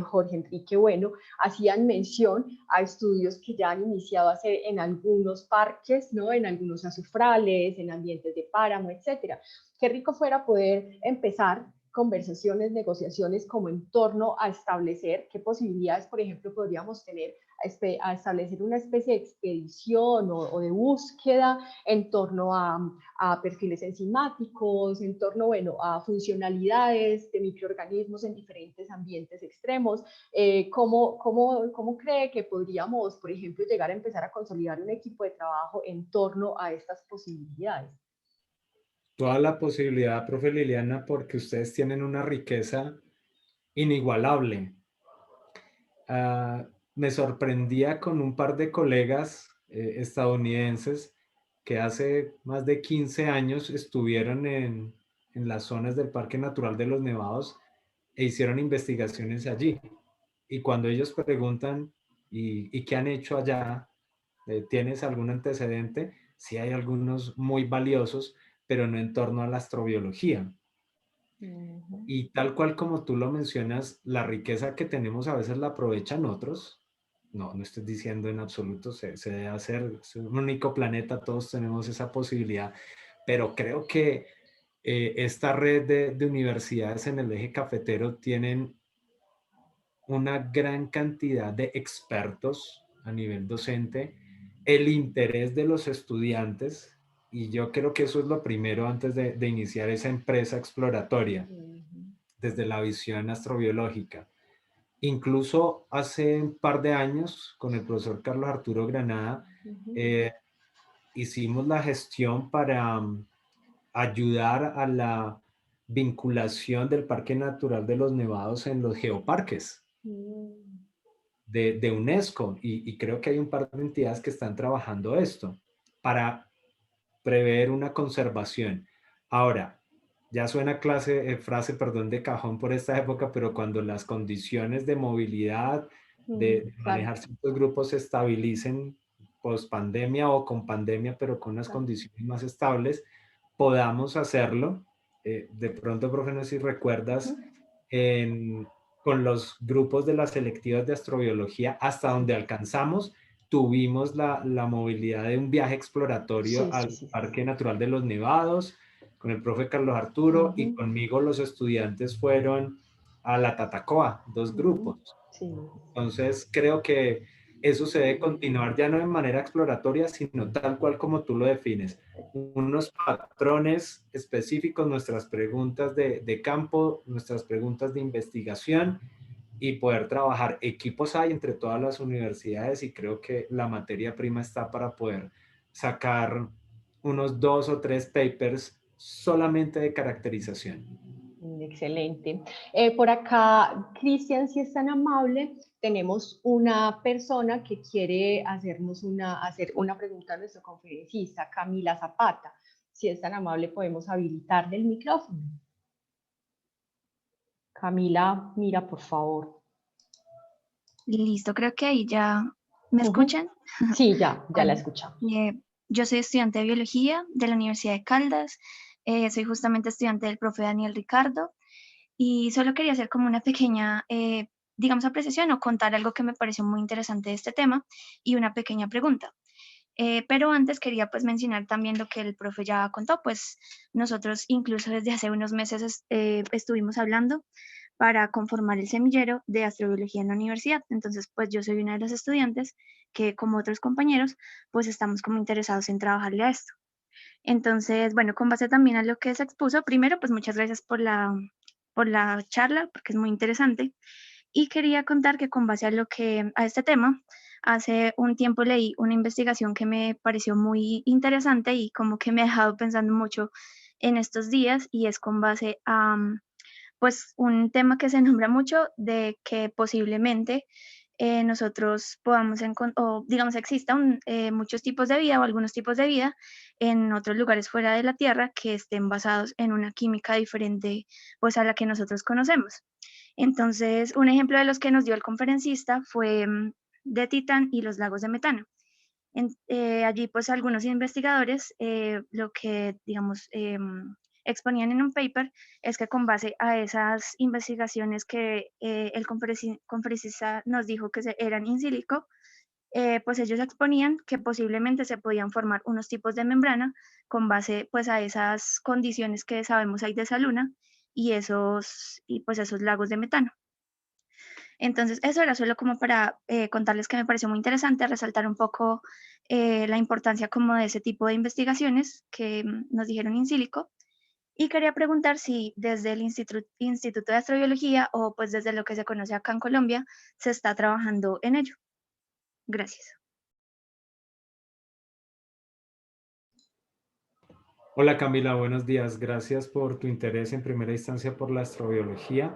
Jorge Enrique Bueno hacían mención a estudios que ya han iniciado a hacer en algunos parques, ¿no? En algunos azufrales, en ambientes de páramo, etcétera. Qué rico fuera poder empezar conversaciones, negociaciones como en torno a establecer qué posibilidades, por ejemplo, podríamos tener a establecer una especie de expedición o de búsqueda en torno a perfiles enzimáticos, en torno, bueno, a funcionalidades de microorganismos en diferentes ambientes extremos. ¿Cómo cree que podríamos, por ejemplo, llegar a empezar a consolidar un equipo de trabajo en torno a estas posibilidades? Toda la posibilidad, profe Liliana, porque ustedes tienen una riqueza inigualable. Me sorprendía con un par de colegas estadounidenses que hace más de 15 años estuvieron en las zonas del Parque Natural de los Nevados e hicieron investigaciones allí. Y cuando ellos preguntan, ¿y qué han hecho allá? ¿Tienes algún antecedente? Sí, hay algunos muy valiosos, pero no en torno a la astrobiología. Y tal cual como tú lo mencionas, la riqueza que tenemos a veces la aprovechan otros. No estoy diciendo en absoluto, se debe hacer, es un único planeta, todos tenemos esa posibilidad, pero creo que esta red de universidades en el eje cafetero tienen una gran cantidad de expertos a nivel docente, el interés de los estudiantes, y yo creo que eso es lo primero antes de iniciar esa empresa exploratoria, desde la visión astrobiológica. Incluso hace un par de años, con el profesor Carlos Arturo Granada, hicimos la gestión para ayudar a la vinculación del Parque Natural de los Nevados en los geoparques de UNESCO, y creo que hay un par de entidades que están trabajando esto para prever una conservación. Ahora, ya suena frase, perdón, de cajón por esta época, pero cuando las condiciones de movilidad, de manejar ciertos grupos se estabilicen, post pandemia o con pandemia, pero con unas condiciones más estables, podamos hacerlo. De pronto, profe, no sé si recuerdas, con los grupos de las selectivas de astrobiología, hasta donde alcanzamos, tuvimos la movilidad de un viaje exploratorio al Parque Natural de los Nevados, con el profe Carlos Arturo, y conmigo los estudiantes fueron a la Tatacoa, 2 grupos. Entonces, creo que eso se debe continuar ya no de manera exploratoria, sino tal cual como tú lo defines. Unos patrones específicos, nuestras preguntas de campo, nuestras preguntas de investigación, y poder trabajar. Equipos hay entre todas las universidades y creo que la materia prima está para poder sacar unos 2 o 3 papers solamente de caracterización. Excelente. Por acá, Cristian, si es tan amable, tenemos una persona que quiere hacer una pregunta a nuestro conferencista, Camila Zapata. Si es tan amable, podemos habilitarle el micrófono. Camila, mira, por favor. Listo, creo que ahí ya me escuchan. Sí, ya la escuchamos. Yo soy estudiante de biología de la Universidad de Caldas. Soy justamente estudiante del profe Daniel Ricardo y solo quería hacer como una pequeña, digamos, apreciación o contar algo que me pareció muy interesante de este tema y una pequeña pregunta. Pero antes quería pues mencionar también lo que el profe ya contó, pues nosotros incluso desde hace unos meses estuvimos hablando para conformar el semillero de astrobiología en la universidad. Entonces, pues yo soy una de las estudiantes que, como otros compañeros, pues estamos como interesados en trabajarle a esto. Entonces, bueno, con base también a lo que se expuso, primero, pues muchas gracias por la charla, porque es muy interesante. Y quería contar que con base a este tema, hace un tiempo leí una investigación que me pareció muy interesante y como que me ha dejado pensando mucho en estos días, y es con base a pues un tema que se nombra mucho de que posiblemente nosotros podamos o digamos existan muchos tipos de vida o algunos tipos de vida en otros lugares fuera de la Tierra que estén basados en una química diferente pues a la que nosotros conocemos. Entonces, un ejemplo de los que nos dio el conferencista fue de Titán y los lagos de metano. Allí pues algunos investigadores lo que digamos exponían en un paper es que con base a esas investigaciones que el conferencista nos dijo que eran in silico, pues ellos exponían que posiblemente se podían formar unos tipos de membrana con base pues a esas condiciones que sabemos hay de esa luna y pues esos lagos de metano. Entonces, eso era solo como para contarles que me pareció muy interesante, resaltar un poco la importancia como de ese tipo de investigaciones que nos dijeron in silico. Y quería preguntar si desde el Instituto de Astrobiología o pues desde lo que se conoce acá en Colombia se está trabajando en ello. Gracias. Hola Camila, buenos días. Gracias por tu interés en primera instancia por la astrobiología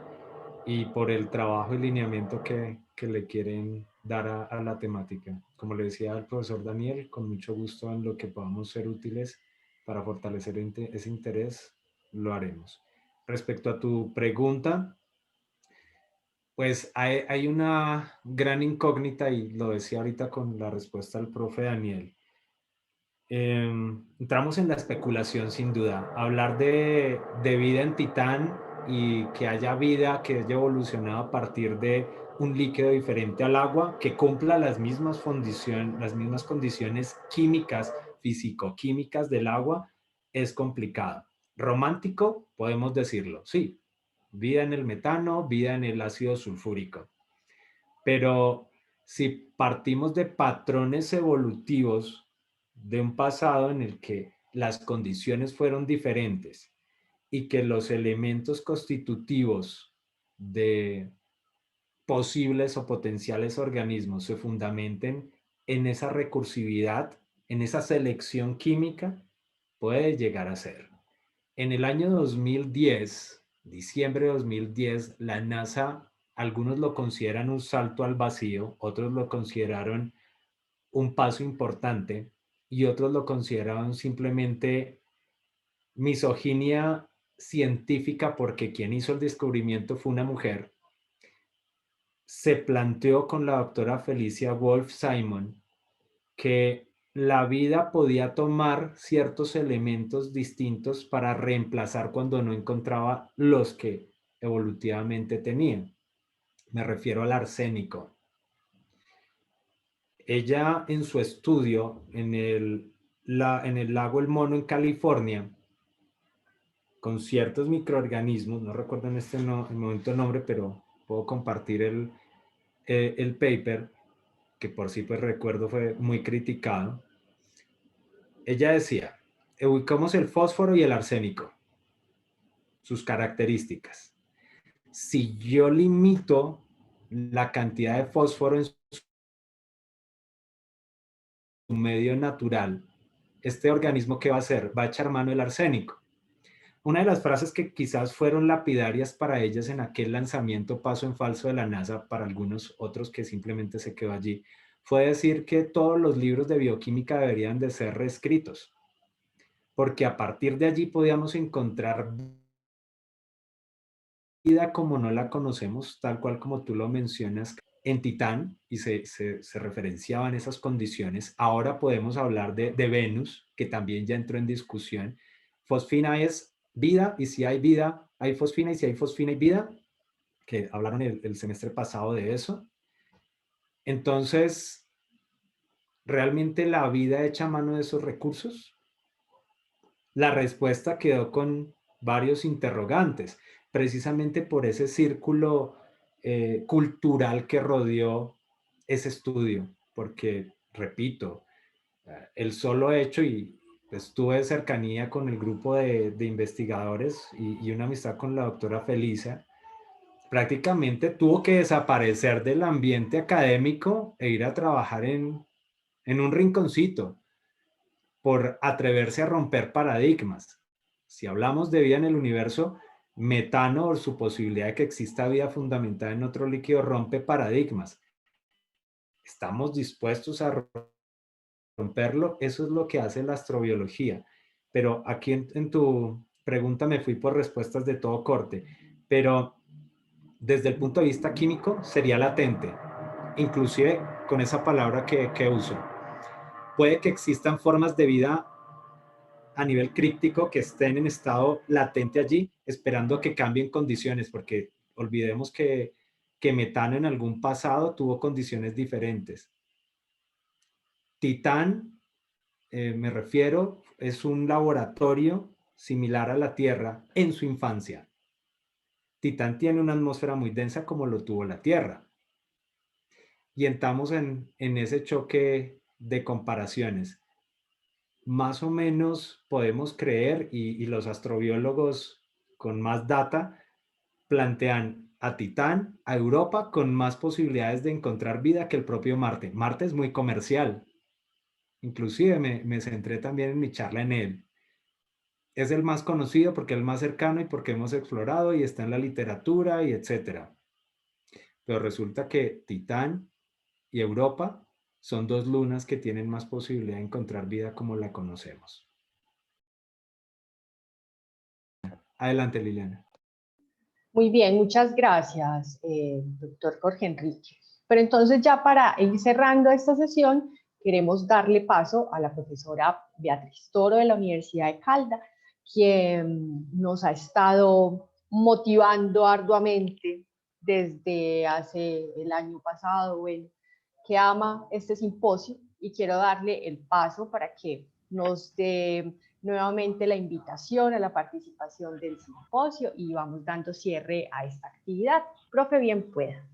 y por el trabajo y lineamiento que le quieren dar a la temática. Como le decía al profesor Daniel, con mucho gusto en lo que podamos ser útiles para fortalecer ese interés, lo haremos. Respecto a tu pregunta, pues hay una gran incógnita y lo decía ahorita con la respuesta del profe Daniel. Entramos en la especulación sin duda. Hablar de vida en Titán y que haya vida que haya evolucionado a partir de un líquido diferente al agua, que cumpla las mismas condiciones químicas, físico-químicas del agua, es complicado. Romántico, podemos decirlo, sí. Vida en el metano, vida en el ácido sulfúrico. Pero si partimos de patrones evolutivos de un pasado en el que las condiciones fueron diferentes y que los elementos constitutivos de posibles o potenciales organismos se fundamenten en esa recursividad, en esa selección química, puede llegar a ser. En el año 2010, diciembre de 2010, la NASA, algunos lo consideran un salto al vacío, otros lo consideraron un paso importante y otros lo consideraron simplemente misoginia científica porque quien hizo el descubrimiento fue una mujer. Se planteó con la doctora Felicia Wolf Simon que la vida podía tomar ciertos elementos distintos para reemplazar cuando no encontraba los que evolutivamente tenían. Me refiero al arsénico. Ella en su estudio en el lago El Mono en California, con ciertos microorganismos, no recuerdo en este momento el nombre, pero puedo compartir el paper, que por sí pues recuerdo fue muy criticado. Ella decía, ubicamos el fósforo y el arsénico, sus características. Si yo limito la cantidad de fósforo en su medio natural, este organismo, ¿qué va a hacer? Va a echar mano del arsénico. Una de las frases que quizás fueron lapidarias para ellas en aquel lanzamiento paso en falso de la NASA, para algunos otros que simplemente se quedó allí, fue decir que todos los libros de bioquímica deberían de ser reescritos, porque a partir de allí podíamos encontrar vida como no la conocemos, tal cual como tú lo mencionas, en Titán, y se referenciaban esas condiciones. Ahora podemos hablar de Venus, que también ya entró en discusión. Fosfina es vida, y si hay vida, hay fosfina, y si hay fosfina, hay vida, que hablaron el semestre pasado de eso. Entonces, ¿realmente la vida echa mano de esos recursos? La respuesta quedó con varios interrogantes, precisamente por ese círculo cultural que rodeó ese estudio, porque, repito, el solo hecho, y estuve de cercanía con el grupo de investigadores y una amistad con la doctora Felisa, prácticamente tuvo que desaparecer del ambiente académico e ir a trabajar en un rinconcito por atreverse a romper paradigmas. Si hablamos de vida en el universo, metano o su posibilidad de que exista vida fundamentada en otro líquido rompe paradigmas. ¿Estamos dispuestos a romperlo? Eso es lo que hace la astrobiología. Pero aquí en tu pregunta me fui por respuestas de todo corte. Pero desde el punto de vista químico sería latente, inclusive con esa palabra que uso. Puede que existan formas de vida a nivel críptico que estén en estado latente allí, esperando que cambien condiciones, porque olvidemos que metano en algún pasado tuvo condiciones diferentes. Titán, me refiero, es un laboratorio similar a la Tierra en su infancia. Titán tiene una atmósfera muy densa como lo tuvo la Tierra. Y entramos en ese choque de comparaciones. Más o menos podemos creer, y los astrobiólogos con más data plantean a Titán, a Europa, con más posibilidades de encontrar vida que el propio Marte. Marte es muy comercial. Inclusive me centré también en mi charla en él. Es el más conocido porque es el más cercano y porque hemos explorado y está en la literatura y etcétera. Pero resulta que Titán y Europa son dos lunas que tienen más posibilidad de encontrar vida como la conocemos. Adelante, Liliana. Muy bien, muchas gracias, doctor Jorge Enrique. Pero entonces ya para ir cerrando esta sesión, queremos darle paso a la profesora Beatriz Toro de la Universidad de Caldas, quien nos ha estado motivando arduamente desde hace el año pasado, bueno, que ama este simposio, y quiero darle el paso para que nos dé nuevamente la invitación a la participación del simposio y vamos dando cierre a esta actividad. Profe, bien pueda.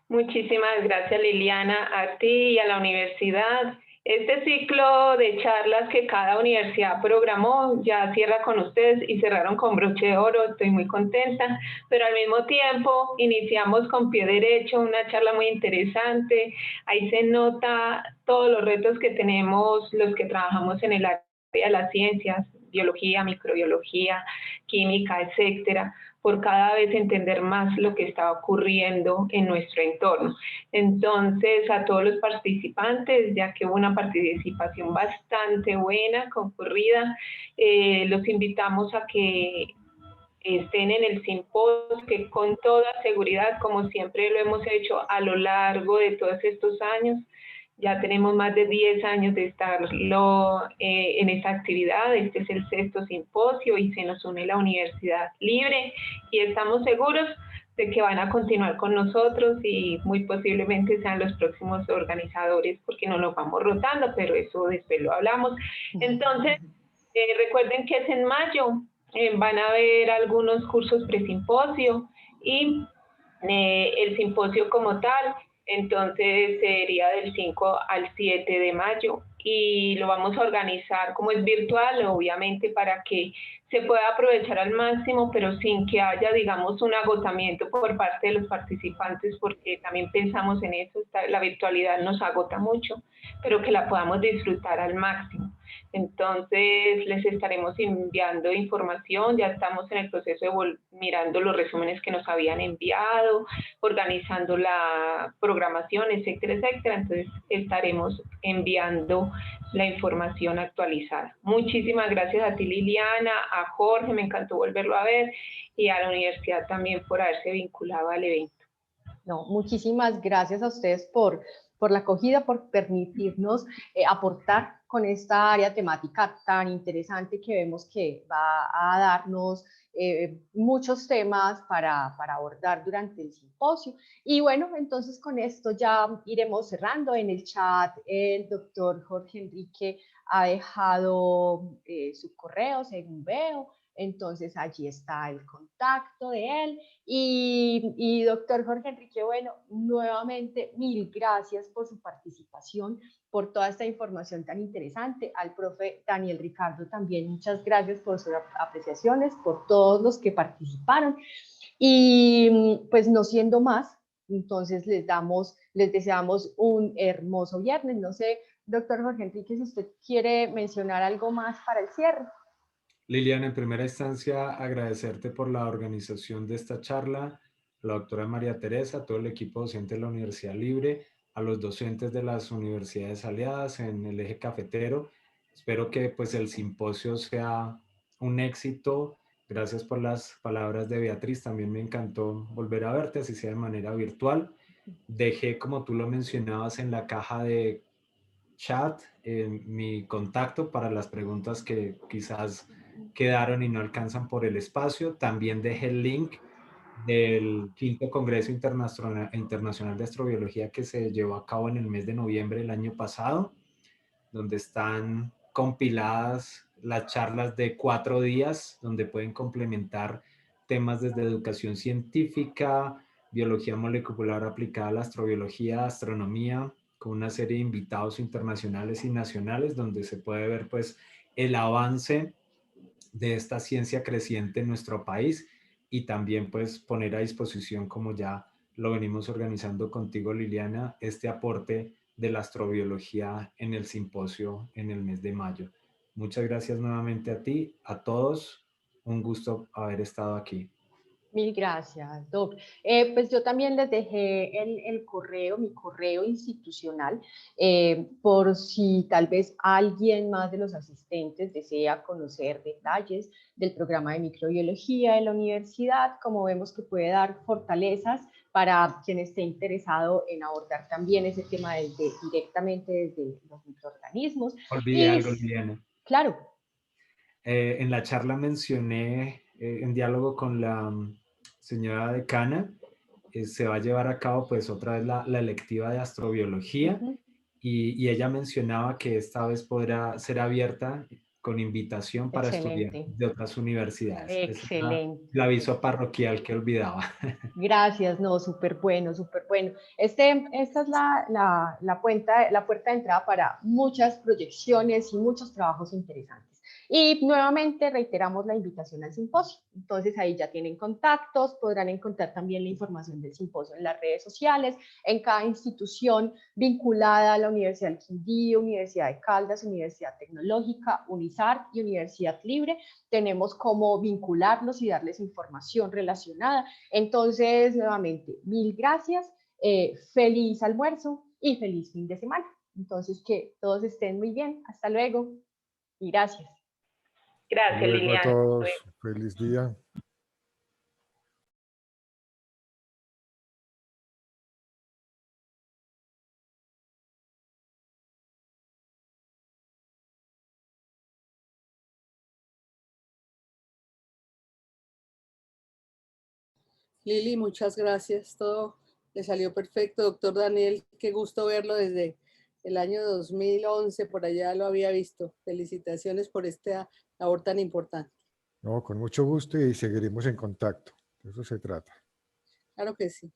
Muchísimas gracias, Liliana, a ti y a la universidad. Este ciclo de charlas que cada universidad programó ya cierra con ustedes y cerraron con broche de oro, estoy muy contenta, pero al mismo tiempo iniciamos con pie derecho una charla muy interesante. Ahí se nota todos los retos que tenemos los que trabajamos en el área de las ciencias, biología, microbiología, química, etcétera, por cada vez entender más lo que está ocurriendo en nuestro entorno. Entonces, a todos los participantes, ya que hubo una participación bastante buena, concurrida, los invitamos a que estén en el simposio, que con toda seguridad, como siempre lo hemos hecho a lo largo de todos estos años, Ya tenemos más de 10 años de estarlo en esta actividad. Este es el 6º simposio y se nos une la Universidad Libre y estamos seguros de que van a continuar con nosotros y muy posiblemente sean los próximos organizadores porque nos los vamos rotando, pero eso después lo hablamos. Entonces, recuerden que es en mayo, van a haber algunos cursos presimposio y el simposio como tal, entonces sería del 5 al 7 de mayo y lo vamos a organizar como es virtual, obviamente para que se pueda aprovechar al máximo, pero sin que haya, digamos, un agotamiento por parte de los participantes, porque también pensamos en eso, la virtualidad nos agota mucho, pero que la podamos disfrutar al máximo. Entonces les estaremos enviando información, ya estamos en el proceso de mirando los resúmenes que nos habían enviado, organizando la programación, etcétera, etcétera. Entonces estaremos enviando la información actualizada. Muchísimas gracias a ti, Liliana, a Jorge, me encantó volverlo a ver, y a la universidad también por haberse vinculado al evento. No, muchísimas gracias a ustedes por la acogida, por permitirnos aportar con esta área temática tan interesante que vemos que va a darnos muchos temas para abordar durante el simposio. Y bueno, entonces con esto ya iremos cerrando. En el chat el doctor Jorge Enrique ha dejado su correo, según veo. Entonces allí está el contacto de él. Y doctor Jorge Enrique, bueno, nuevamente mil gracias por su participación, por toda esta información tan interesante. Al profe Daniel Ricardo también muchas gracias por sus apreciaciones, por todos los que participaron. Y pues no siendo más, entonces les deseamos un hermoso viernes. No sé, doctor Jorge Enrique, si usted quiere mencionar algo más para el cierre. Liliana, en primera instancia, agradecerte por la organización de esta charla, a la doctora María Teresa, a todo el equipo docente de la Universidad Libre, a los docentes de las universidades aliadas en el eje cafetero. Espero que pues, el simposio sea un éxito. Gracias por las palabras de Beatriz. También me encantó volver a verte, así sea de manera virtual. Dejé, como tú lo mencionabas, en la caja de chat mi contacto para las preguntas que quizás quedaron y no alcanzan por el espacio. También dejé el link del 5º Congreso Internacional de Astrobiología que se llevó a cabo en el mes de noviembre del año pasado, donde están compiladas las charlas de 4 días, donde pueden complementar temas desde educación científica, biología molecular aplicada a la astrobiología, astronomía, con una serie de invitados internacionales y nacionales, donde se puede ver pues el avance de esta ciencia creciente en nuestro país y también pues poner a disposición, como ya lo venimos organizando contigo, Liliana, este aporte de la astrobiología en el simposio en el mes de mayo. Muchas gracias nuevamente a ti, a todos. Un gusto haber estado aquí. Mil gracias, Doc. Pues yo también les dejé el correo, mi correo institucional, por si tal vez alguien más de los asistentes desea conocer detalles del programa de microbiología de la universidad, como vemos que puede dar fortalezas para quien esté interesado en abordar también ese tema directamente desde los microorganismos. Olvidé algo, Liliana. Claro. En la charla mencioné, en diálogo con la señora decana, se va a llevar a cabo pues otra vez la electiva de astrobiología y ella mencionaba que esta vez podrá ser abierta con invitación para estudiantes de otras universidades. Excelente. El aviso parroquial que olvidaba. Gracias, no, súper bueno, súper bueno. Esta es la puerta de entrada para muchas proyecciones y muchos trabajos interesantes. Y nuevamente reiteramos la invitación al simposio. Entonces ahí ya tienen contactos, podrán encontrar también la información del simposio en las redes sociales, en cada institución vinculada a la Universidad del Quindío, Universidad de Caldas, Universidad Tecnológica, UNISAR y Universidad Libre. Tenemos cómo vincularlos y darles información relacionada. Entonces, nuevamente, mil gracias, feliz almuerzo y feliz fin de semana. Entonces, que todos estén muy bien. Hasta luego y gracias. Gracias, Liliana. A todos, feliz día. Lili, muchas gracias. Todo le salió perfecto. Doctor Daniel, qué gusto verlo desde el año 2011, por allá lo había visto. Felicitaciones por esta labor tan importante. No, con mucho gusto y seguiremos en contacto. De eso se trata. Claro que sí.